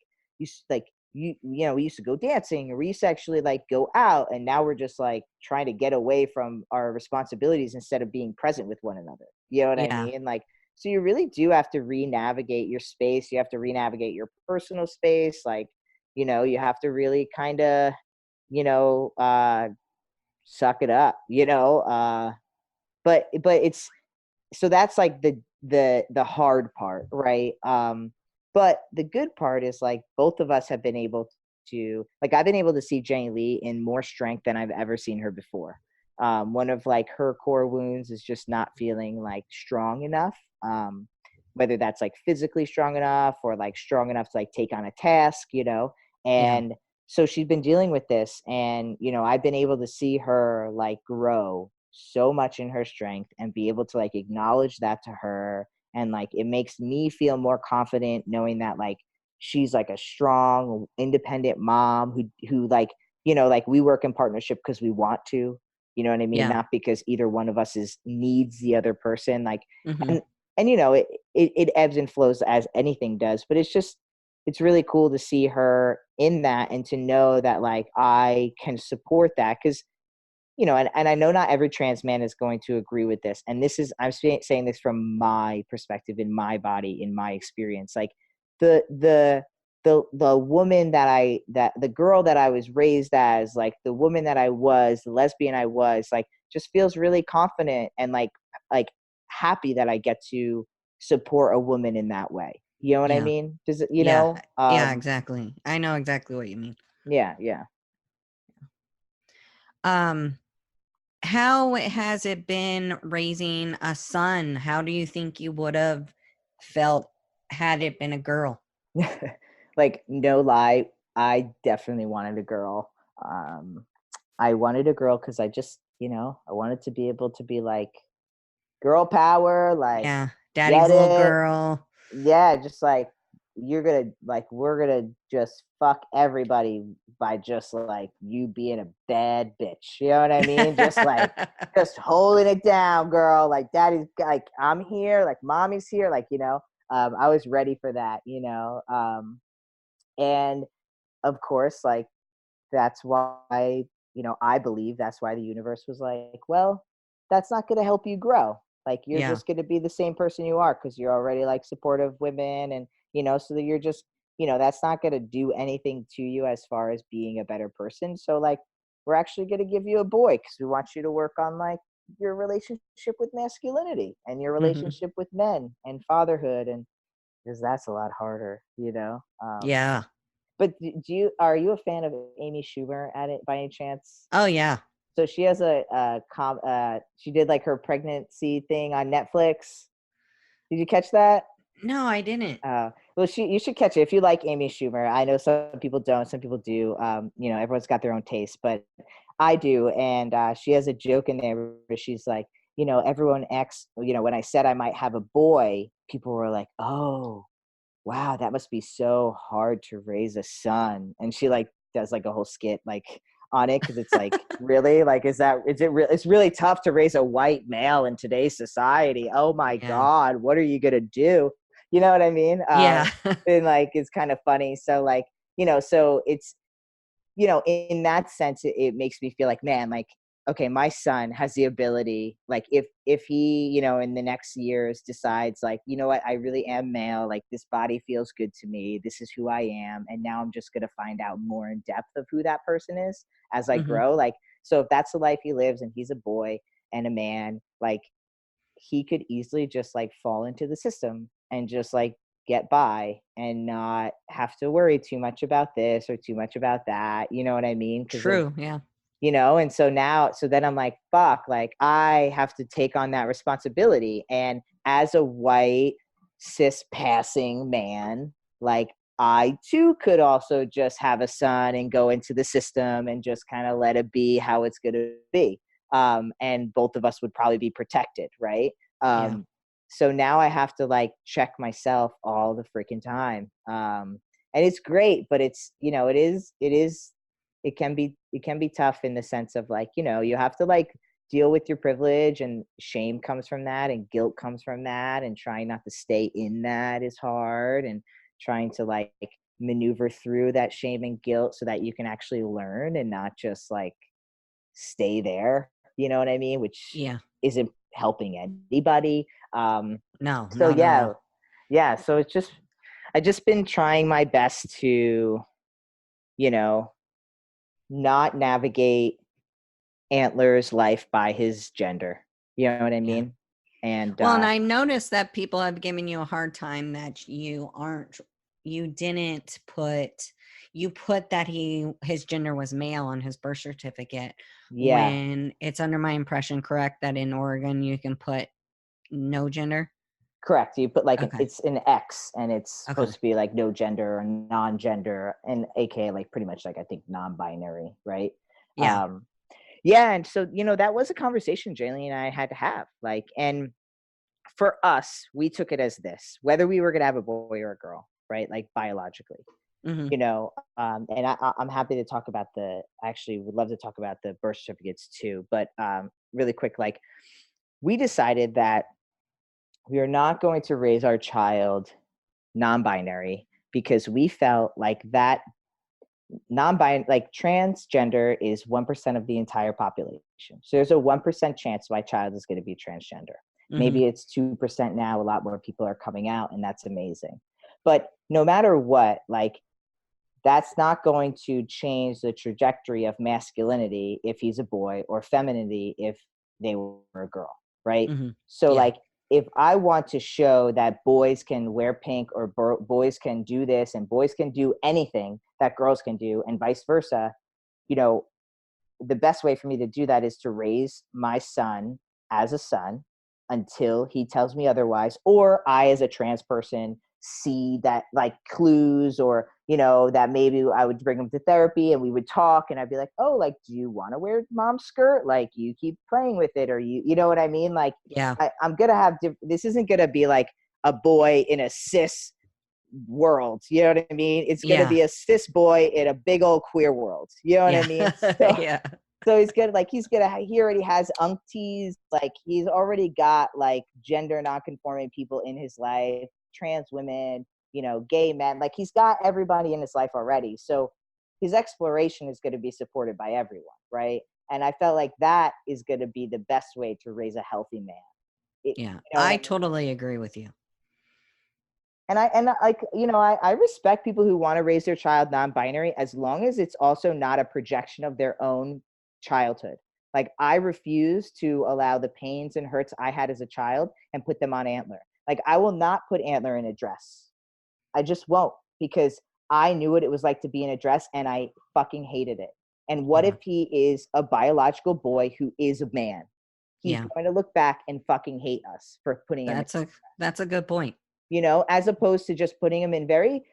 like, we used to go dancing, or we used to actually, like, go out, and now we're just, like, trying to get away from our responsibilities instead of being present with one another. You know what I Yeah. mean? Like, so you really do have to re-navigate your space. You have to re-navigate your personal space. Like, you have to really kind of, you know, uh, suck it up, but it's so that's, like, the hard part, right? But the good part is, like, both of us have been able to, like, I've been able to see Jenny Lee in more strength than I've ever seen her before. One of, like, her core wounds is just not feeling, like, strong enough. Whether that's, like, physically strong enough, or, like, strong enough to, like, take on a task, Yeah. and so she's been dealing with this, and, I've been able to see her, like, grow so much in her strength, and be able to, like, acknowledge that to her, and, like, it makes me feel more confident knowing that, like, she's, like, a strong independent mom who, like, like, we work in partnership because we want to, you know what I mean, Yeah. not because either one of us is needs the other person, like, Hmm. and it ebbs and flows as anything does, but it's really cool to see her in that, and to know that, like, I can support that, because, and I know not every trans man is going to agree with this. And I'm saying this from my perspective, in my body, in my experience. Like, the the woman that the girl that I was raised as, like the woman that I was, the lesbian I was, like just feels really confident and like happy that I get to support a woman in that way. You know what I Yeah. mean? Does it, Yeah. Yeah, exactly. I know exactly what you mean. yeah, yeah. Um, how has it been raising a son? How do you think you would have felt had it been a girl? Like, no lie, I definitely wanted a girl. Um, I wanted a girl because I just, I wanted to be able to be like girl power, like Yeah. Daddy's get little it. girl. Yeah, just like we're gonna just fuck everybody by just like you being a bad bitch. You know what I mean? Just holding it down, girl. Like daddy's like I'm here, like mommy's here, like I was ready for that, and of course, like that's why, I believe that's why the universe was like, well, that's not going to help you grow. Like you're Yeah. just going to be the same person you are because you're already like supportive women and, so that you're just, that's not going to do anything to you as far as being a better person. So like, we're actually going to give you a boy because we want you to work on like your relationship with masculinity and your Mhm. relationship with men and fatherhood. And because that's a lot harder, Yeah. but are you a fan of Amy Schumer at it by any chance? Oh, yeah. So she has she did like her pregnancy thing on Netflix. Did you catch that? No, I didn't. Well, you should catch it if you like Amy Schumer. I know some people don't, some people do. Everyone's got their own taste, but I do. And she has a joke in there where she's like, everyone acts, when I said I might have a boy, people were like, oh, wow, that must be so hard to raise a son. And she like does like a whole skit like on it because it's like really like it's really tough to raise a white male in today's society. Oh my Yeah. God, what are you gonna do? You know what I mean? Yeah. And like it's kind of funny. So like, so it's in that sense, it makes me feel like, man, like, okay, my son has the ability, like, if he, in the next years decides, like, you know what, I really am male, like, this body feels good to me, this is who I am, and now I'm just gonna find out more in depth of who that person is as I Mhm. grow. Like, so if that's the life he lives and he's a boy and a man, like, he could easily just like fall into the system and just like get by and not have to worry too much about this or too much about that. You know what I mean? Because of, True, yeah. and so then I'm like, fuck, like I have to take on that responsibility. And as a white cis passing man, like I too could also just have a son and go into the system and just kind of let it be how it's going to be. And both of us would probably be protected, right? Yeah. So now I have to like check myself all the freaking time. And it's great, but it's, it can be tough in the sense of like, you have to like deal with your privilege, and shame comes from that and guilt comes from that, and trying not to stay in that is hard, and trying to like maneuver through that shame and guilt so that you can actually learn and not just like stay there, you know what I mean? Which Yeah. isn't helping anybody. No, So no, no, yeah, no. yeah. So I just been trying my best to, you know, not navigate Antler's life by his gender. You know what I Yeah. mean? And Well, and I noticed that people have given you a hard time that you didn't put, you put that his gender was male on his birth certificate, yeah, when it's under my impression, correct, that in Oregon you can put no gender? correct. You put like Okay. it's an X, and it's supposed Okay. to be like no gender or non-gender, and aka like pretty much like I think non-binary, right? Yeah. Um, yeah, and so that was a conversation Jaylee and I had to have, like, and for us, we took it as this: whether we were gonna have a boy or a girl, right? Like biologically, Mhm. and I'm happy to talk about I actually would love to talk about the birth certificates too, but really quick, like we decided that we are not going to raise our child non-binary because we felt like that non-binary, like transgender is 1% of the entire population. So there's a 1% chance my child is going to be transgender. Mhm. Maybe it's 2% now. A lot more people are coming out, and that's amazing. But no matter what, like that's not going to change the trajectory of masculinity if he's a boy, or femininity if they were a girl, right? Mm-hmm. So Yeah. like, if I want to show that boys can wear pink, or boys can do this, and boys can do anything that girls can do, and vice versa, you know, the best way for me to do that is to raise my son as a son until he tells me otherwise, or I, as a trans person, see that like clues, or that maybe I would bring him to therapy and we would talk, and I'd be like, oh, like, do you want to wear mom's skirt? Like, you keep playing with it, or you know what I mean? Like, Yeah. I'm gonna have this isn't gonna be like a boy in a cis world, you know what I mean? It's gonna Yeah. be a cis boy in a big old queer world, you know what I Yeah. mean? So Yeah. so he already has uncties, like he's already got like gender non-conforming people in his life, trans women, gay men, like he's got everybody in his life already. So his exploration is going to be supported by everyone, right? And I felt like that is going to be the best way to raise a healthy man. Yeah. You know what I I mean? totally agree with you. I respect people who want to raise their child non-binary, as long as it's also not a projection of their own childhood. Like, I refuse to allow the pains and hurts I had as a child and put them on Antler. Like, I will not put Antler in a dress. I just won't, because I knew what it was like to be in a dress, and I fucking hated it. And what Yeah. if he is a biological boy who is a man? He's Yeah. going to look back and fucking hate us for putting him in. That's a good point. As opposed to just putting them in very,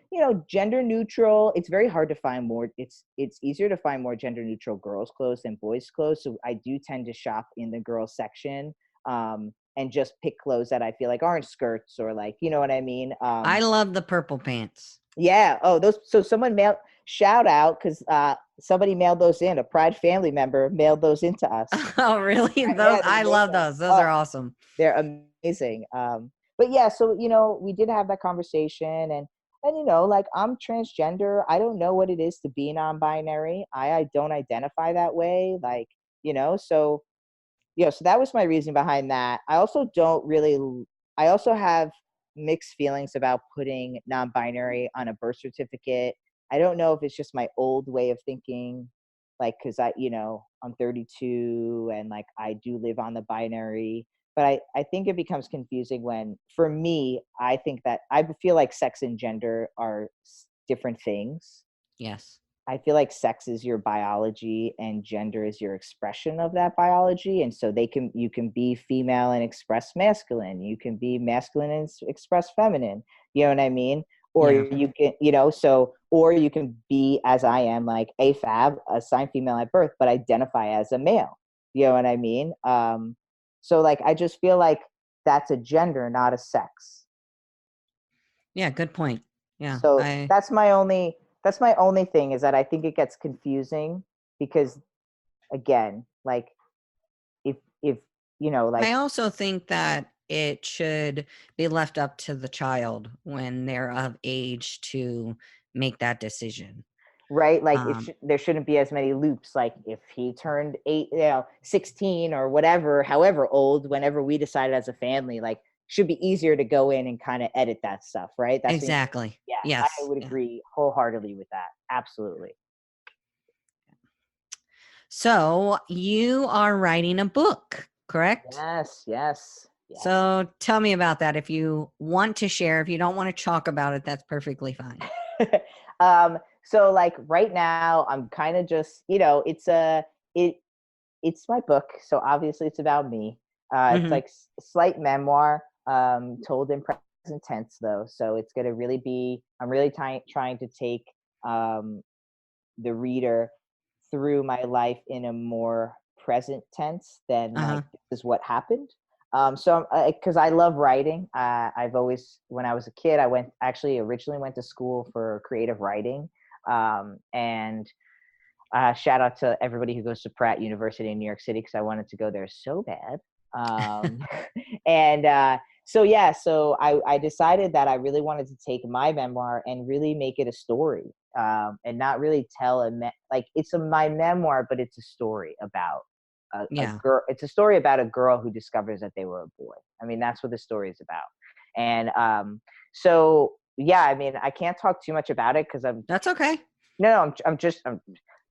gender neutral. It's very hard to find more. It's easier to find more gender neutral girls' clothes than boys' clothes. So I do tend to shop in the girls section, and just pick clothes that I feel like aren't skirts, or like, you know what I mean? I love the purple pants. Yeah. Oh, those. So someone shout out, because somebody mailed those in. A Pride family member mailed those into us. Oh, really? Yeah, I they're love amazing. those. Those are awesome. They're amazing. But yeah, so we did have that conversation, and like, I'm transgender. I don't know what it is to be non-binary. I don't identify that way. Like, so so that was my reason behind that. I also have mixed feelings about putting non-binary on a birth certificate. I don't know if it's just my old way of thinking, like, because I'm 32, and like I do live on the binary. But I think it becomes confusing when, for me, I think that I feel like sex and gender are different things. Yes. I feel like sex is your biology and gender is your expression of that biology. And so you can be female and express masculine. You can be masculine and express feminine. You know what I mean? Or Yeah. you can, or you can be, as I am, like AFAB, assigned female at birth, but identify as a male. You know what I mean? So like, I just feel like that's a gender, not a sex. Yeah. Good point. Yeah. So that's my only thing, is that I think it gets confusing, because, again, like, if like, I also think that it should be left up to the child when they're of age to make that decision. right, like, Um, there shouldn't be as many loops. Like, if he turned 16 or whatever, however old, whenever we decided as a family, like, should be easier to go in and kind of edit that stuff, right? That's what exactly. Yeah, I Yes. would Yeah. agree wholeheartedly with that. Absolutely. So you are writing a book, correct? Yes, yes, yes. So tell me about that. If you want to share, if you don't want to talk about it, that's perfectly fine. So like, right now, I'm kind of just, it's my book, so obviously it's about me. It's Hmm. like slight memoir, told in present tense, though. So it's gonna really be, I'm really trying to take um, the reader through my life in a more present tense than Uh-huh. like, this is what happened. So because I love writing, I've always, when I was a kid, originally went to school for creative writing, and shout out to everybody who goes to Pratt University in New York City, because I wanted to go there so bad. Um, and so I decided that I really wanted to take my memoir and really make it a story, and not really tell like, my memoir, but it's a story about a Yeah. girl. It's a story about a girl who discovers that they were a boy. I mean, that's what the story is about. And so yeah, I mean, I can't talk too much about it, because I'm That's okay. No,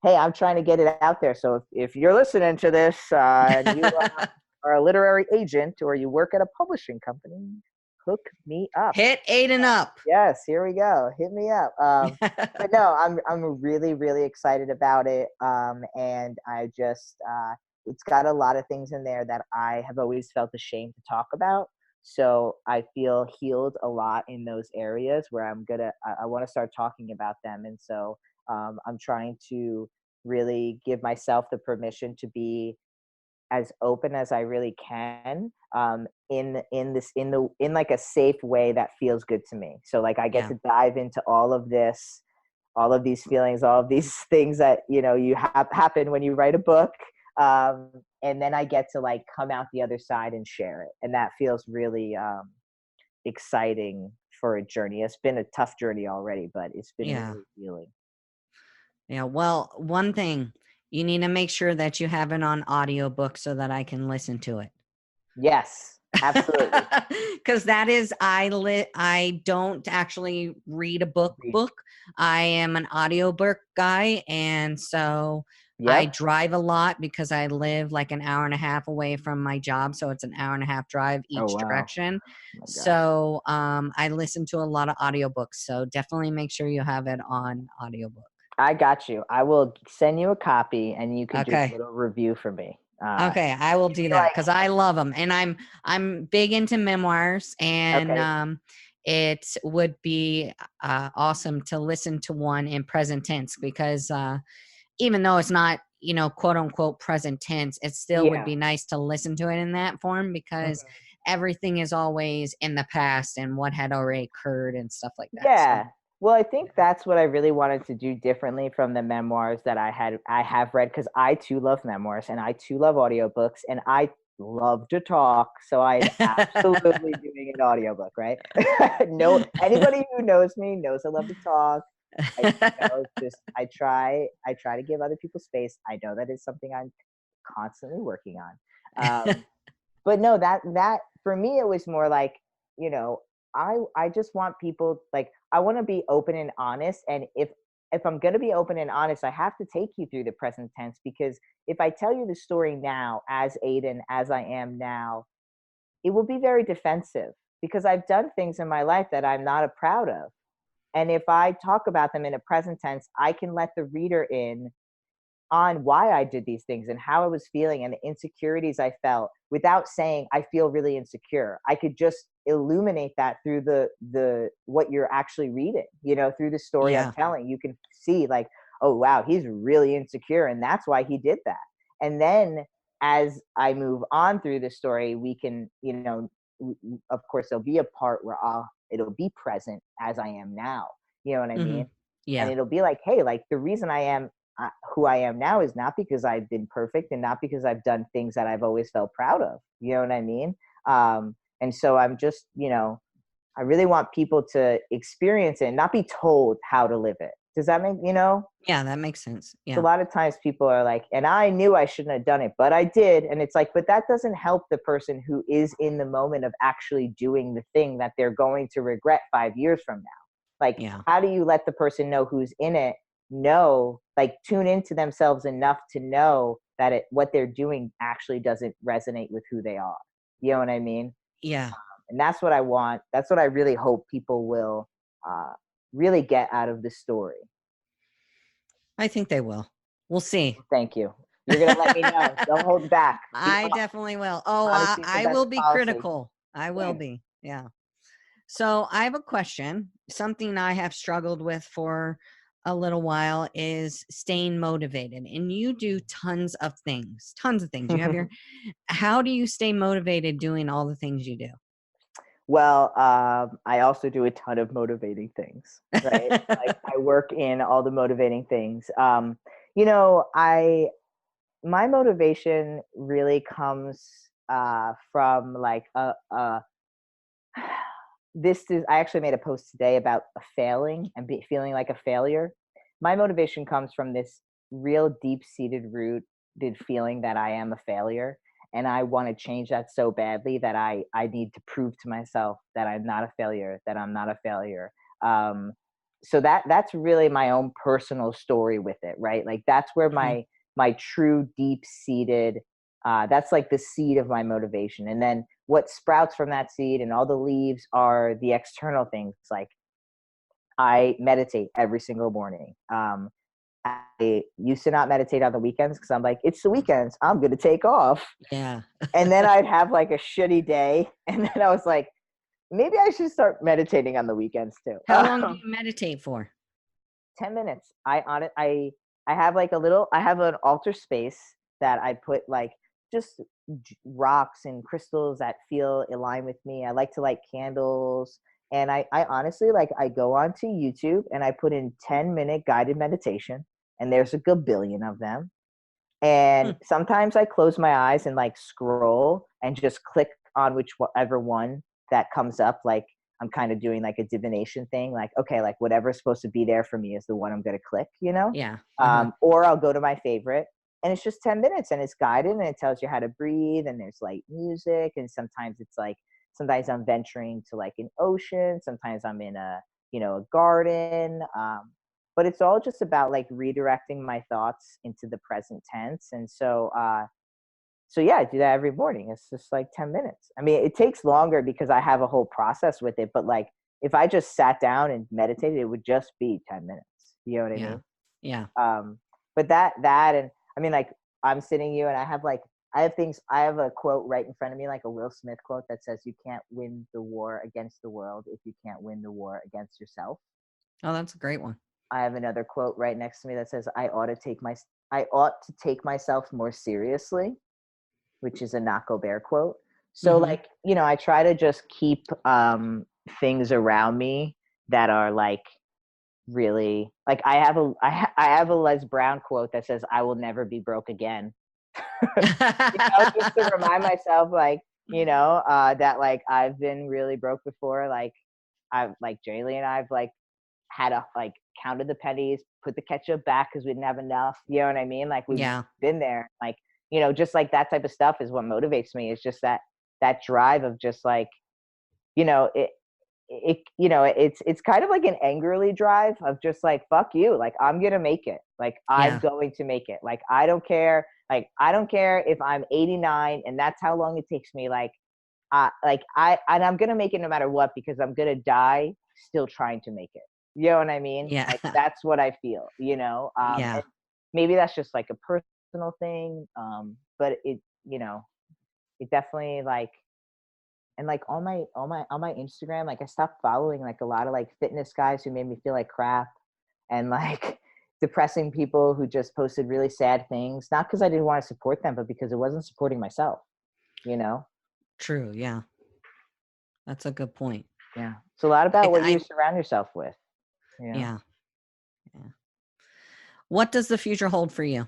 hey, I'm trying to get it out there. So if you're listening to this and you are a literary agent or you work at a publishing company, hook me up. Hit Aydian up. Yes, here we go. Hit me up. But no, I'm really really excited about it. And I just it's got a lot of things in there that I have always felt ashamed to talk about. So I feel healed a lot in those areas where I want to start talking about them. And so I'm trying to really give myself the permission to be as open as I really can, in like a safe way that feels good to me. So like I get Yeah. to dive into all of this, all of these feelings, all of these things that you have happen when you write a book, and then I get to like come out the other side and share it, and that feels really exciting for a journey. It's been a tough journey already, but it's been Yeah. really healing. Yeah. Well, one thing, you need to make sure that you have it on audiobook so that I can listen to it. Yes, absolutely. Because that is, I don't actually read a book. Agreed. I am an audiobook guy, and so I Yep. drive a lot because I live like an hour and a half away from my job, so it's an hour and a half drive Oh each wow. direction. Oh my gosh. So I listen to a lot of audiobooks. So definitely make sure you have it on audiobook. I got you. I will send you a copy, and you can do a Okay. little review for me. Okay, I will You'd do be that like, because I love them, and I'm big into memoirs, and okay, it would be awesome to listen to one in present tense because even though it's not quote unquote present tense, it still would yeah, be nice to listen to it in that form because mhm. everything is always in the past and what had already occurred and stuff like that. So Yeah. Well, I think that's what I really wanted to do differently from the memoirs that I have read, because I too love memoirs and I too love audiobooks and I love to talk. So I'd absolutely doing an audiobook, right? No, anybody who knows me knows I love to talk. Just I try to give other people space. I know that is something I'm constantly working on. But no, that for me it was more like, you know, I just want people, like, I want to be open and honest, and if I'm going to be open and honest, I have to take you through the present tense, because if I tell you the story now as Aydian as I am now, it will be very defensive because I've done things in my life that I'm not proud of. And if I talk about them in a present tense, I can let the reader in on why I did these things and how I was feeling and the insecurities I felt without saying I feel really insecure. I could just illuminate that through the what you're actually reading, through the story I'm yeah, telling. You can see like, oh wow, he's really insecure and that's why he did that. And then as I move on through the story, we can, of course there'll be a part where it'll be present as I am now. You know what I hmm mean? And yeah, it'll be like, hey, like the reason I am who I am now is not because I've been perfect and not because I've done things that I've always felt proud of. You know what I mean? And so I'm just, I really want people to experience it and not be told how to live it. Does that make, yeah. That makes sense. a Yeah, lot of times people are like, and I knew I shouldn't have done it, but I did. And it's like, but that doesn't help the person who is in the moment of actually doing the thing that they're going to regret 5 years from now. Like, yeah, how do you let the person know who's in it know, like tune into themselves enough to know that what they're doing actually doesn't resonate with who they are? You know what I mean? yeah. And that's what I want. That's what I really hope people will uh, really get out of the story. I think they will. We'll see. Thank you. You're gonna let me know. Don't hold back. Be I definitely will. Oh, honesty is the I best will be policy. critical. I will Good. be. Yeah. So I have a question. Something I have struggled with for a little while is staying motivated. And you do tons of things. Tons of things. You have your How do you stay motivated doing all the things you do? Well, I also do a ton of motivating things, right? Like I work in all the motivating things. I my motivation really comes from like this is I actually made a post today about failing and feeling like a failure. My motivation comes from this real deep-seated rooted feeling that I am a failure, and I want to change that so badly that I need to prove to myself that I'm not a failure, that I'm not a failure. Um, so that's really my own personal story with it, right? Like that's where my true deep seated that's like the seed of my motivation. And then what sprouts from that seed and all the leaves are the external things. Like I meditate every single morning. I used to not meditate on the weekends because I'm like, it's the weekends, I'm gonna take off. Yeah. And then I'd have like a shitty day, and then I was like, maybe I should start meditating on the weekends too. How long do you meditate for? 10 minutes. I have like I have an altar space that I put like just rocks and crystals that feel aligned with me. I like to light candles. And I honestly, like, I go onto YouTube and I put in 10-minute guided meditation, and there's a gabillion of them. And sometimes I close my eyes and like scroll and just click on whichever one that comes up. Like I'm kind of doing like a divination thing. Like, okay, like whatever's supposed to be there for me is the one I'm going to click, you know? Yeah. Or I'll go to my favorite, and it's just 10 minutes and it's guided and it tells you how to breathe, and there's light music. And sometimes it's like, sometimes I'm venturing to like an ocean. Sometimes I'm in a, a garden. But it's all just about like redirecting my thoughts into the present tense. And so yeah, I do that every morning. It's just like 10 minutes. I mean, it takes longer because I have a whole process with it, but like if I just sat down and meditated, it would just be 10 minutes. You know what I mean? Yeah. But that, and I mean, like I'm sitting here and I have a quote right in front of me, like a Will Smith quote that says, you can't win the war against the world if you can't win the war against yourself. Oh, that's a great one. I have another quote right next to me that says, I ought to take myself more seriously, which is a Nako Bear quote. So like, I try to just keep things around me that are like really like I have a Les Brown quote that says, I will never be broke again. Just to remind myself like, that like I've been really broke before. Like I've like Jaylee and I've like had to like counted the pennies, put the ketchup back because we didn't have enough. You know what I mean? Like we've been there. Like, just like that type of stuff is what motivates me. It's just that drive of just like, it's kind of like an angrily drive of just like, fuck you. Like I'm going to make it. Like I'm going to make it. Like, I don't care. Like, I don't care if I'm 89 and that's how long it takes me. Like, I'm going to make it no matter what, because I'm going to die still trying to make it. You know what I mean? Yeah. Like, that's what I feel, and maybe that's just like a personal thing. But it definitely like, and like on my Instagram, like I stopped following like a lot of like fitness guys who made me feel like crap, and like depressing people who just posted really sad things, not because I didn't want to support them, but because it wasn't supporting myself, True. Yeah. That's a good point. Yeah. It's a lot about what you surround yourself with. Yeah. What does the future hold for you?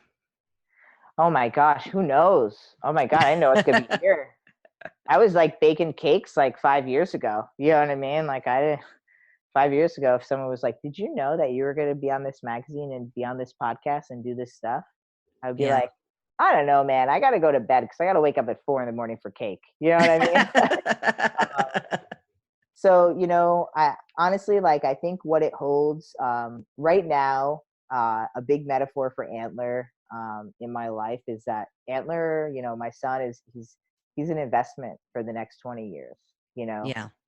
Oh my gosh, who knows? Oh my God, I know it's gonna be here. I was like baking cakes like 5 years ago. You know what I mean? Like 5 years ago, if someone was like, did you know that you were going to be on this magazine and be on this podcast and do this stuff? I would be like, I don't know, man. I got to go to bed because I got to wake up at 4 a.m. for cake. You know what I mean? So, I honestly, like, I think what it holds right now, a big metaphor for Antler in my life is that Antler, my son he's an investment for the next 20 years.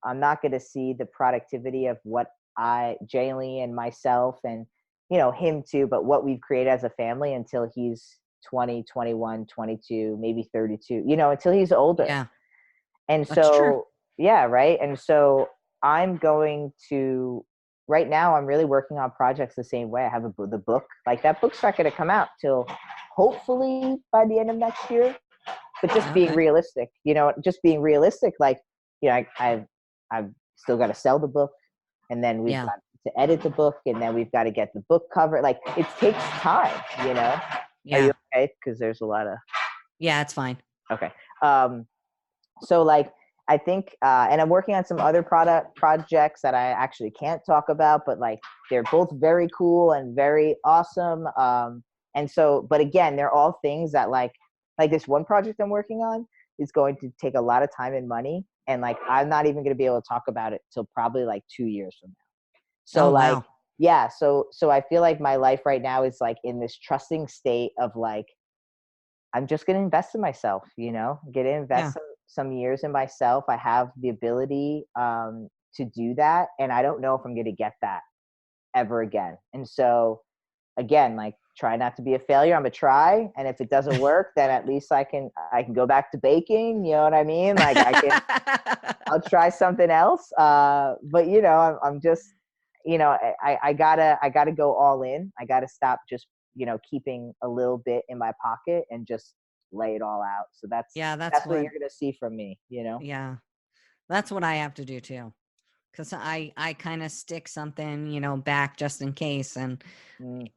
I'm not going to see the productivity of what Jaylee and myself and, him too, but what we've created as a family until he's 20, 21, 22, maybe 32, until he's older. Yeah. And That's true. yeah, right. And so right now I'm really working on projects the same way. I have the book, like that book's not going to come out till hopefully by the end of next year. But just being realistic, like, I've still got to sell the book, and then we've got to edit the book, and then we've got to get the book cover. Like, it takes time, Yeah. Are you okay? Because there's a lot of. Yeah, it's fine. Okay. So like, I think, and I'm working on some other projects that I actually can't talk about, but like, they're both very cool and very awesome. And so, but again, they're all things that like this one project I'm working on is going to take a lot of time and money. And like, I'm not even going to be able to talk about it till probably like 2 years from now. So yeah, so I feel like my life right now is like in this trusting state of like, I'm just going to invest in myself, get to Yeah. invest some years in myself. I have the ability to do that. And I don't know if I'm going to get that ever again. And so again, like, try not to be a failure. I'm gonna try. And if it doesn't work, then at least I can go back to baking. You know what I mean? Like I'll try something else. But I'm just, I gotta go all in. I gotta stop just, keeping a little bit in my pocket and just lay it all out. So that's Yeah, that's what you're gonna see from me, yeah, that's what I have to do too. Cause I kind of stick something, back just in case. And Mm,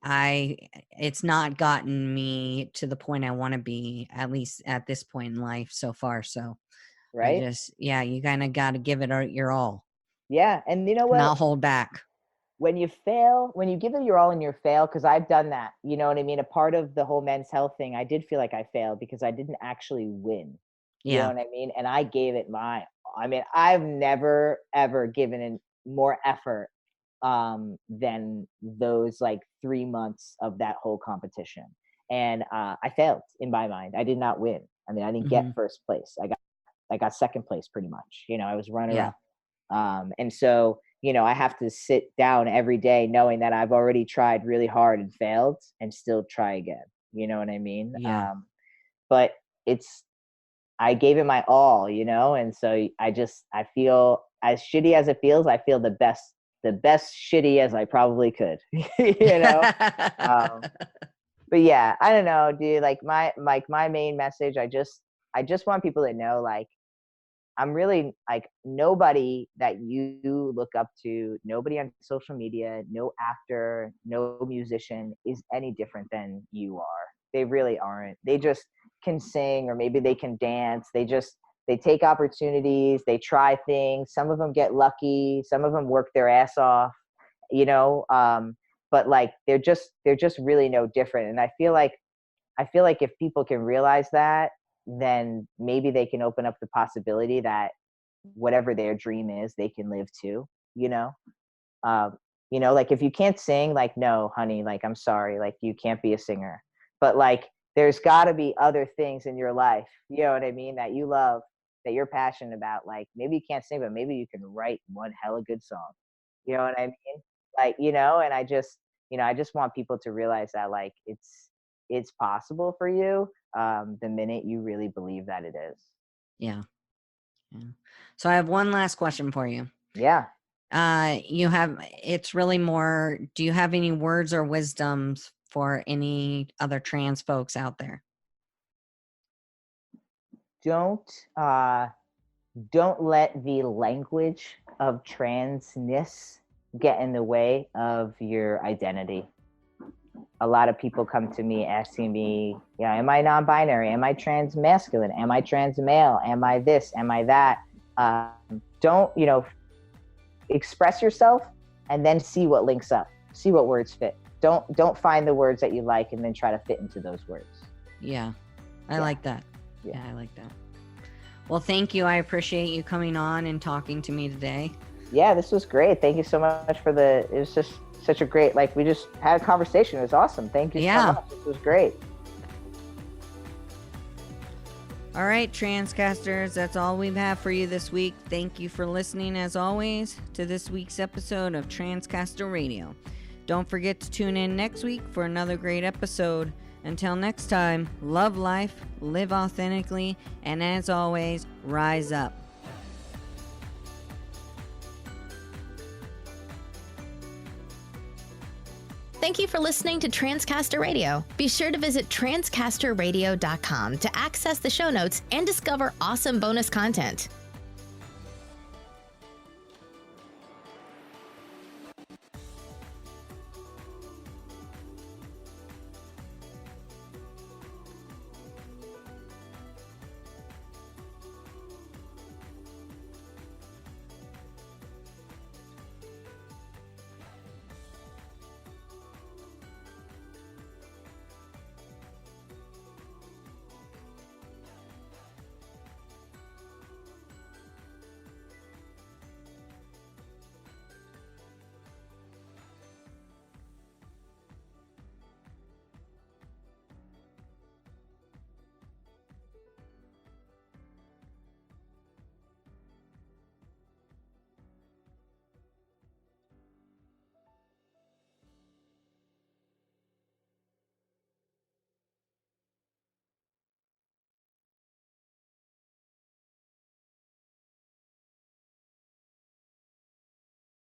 it's not gotten me to the point I want to be, at least at this point in life so far. So right? you kind of got to give it your all, Yeah. And you know what? not hold back. When you fail, when you give it your all and you fail, because I've done that, you know what I mean? A part of the whole Men's Health thing, I did feel like I failed because I didn't actually win. You know Yeah. what I mean? And I gave it I mean, I've never ever given in more effort than those like 3 months of that whole competition. And I failed in my mind. I did not win. I mean, I didn't get Hmm. first place. I got second place pretty much. I was runner Yeah. up. And so, I have to sit down every day knowing that I've already tried really hard and failed and still try again. You know what I mean? Yeah. But it's, I gave it my all, and so I feel as shitty as it feels, I feel the best shitty as I probably could, you know? Um, but yeah, I don't know, dude, like my main message, I just want people to know, like, I'm really like, nobody that you look up to, nobody on social media, no actor, no musician is any different than you are. They really aren't. They just can sing, or maybe they can dance. They take opportunities, they try things. Some of them get lucky, some of them work their ass off, you know. But like they're just really no different. And I feel like if people can realize that, then maybe they can open up the possibility that whatever their dream is, they can live too, you know? Um, like if you can't sing, like, no, honey, like, I'm sorry, like, you can't be a singer. But like, there's got to be other things in your life, you know what I mean, that you love, that you're passionate about. Like, maybe you can't sing, but maybe you can write one hella good song. You know what I mean? Like, and I just want people to realize that, like, it's possible for you, the minute you really believe that it is. Yeah. Yeah. So I have one last question for you. Yeah. It's really more, do you have any words or wisdoms for any other trans folks out there? Don't uh don't let the language of transness get in the way of your identity. A lot of people come to me asking me, yeah, am I non-binary? Am I trans masculine? Am I trans male? Am I this? Am I that? Don't, express yourself and then see what links up. See what words fit. Don't find the words that you like and then try to fit into those words. Yeah. I Yeah. like that. Yeah. Yeah, I like that. Well, thank you. I appreciate you coming on and talking to me today. Yeah, this was great. Thank you so much it was just such a great, like, we just had a conversation. It was awesome. Thank you so much. This was great. All right, Transcasters, that's all we have for you this week. Thank you for listening, as always, to this week's episode of Transcaster Radio. Don't forget to tune in next week for another great episode. Until next time, love life, live authentically, and as always, rise up. Thank you for listening to Transcaster Radio. Be sure to visit transcasterradio.com to access the show notes and discover awesome bonus content.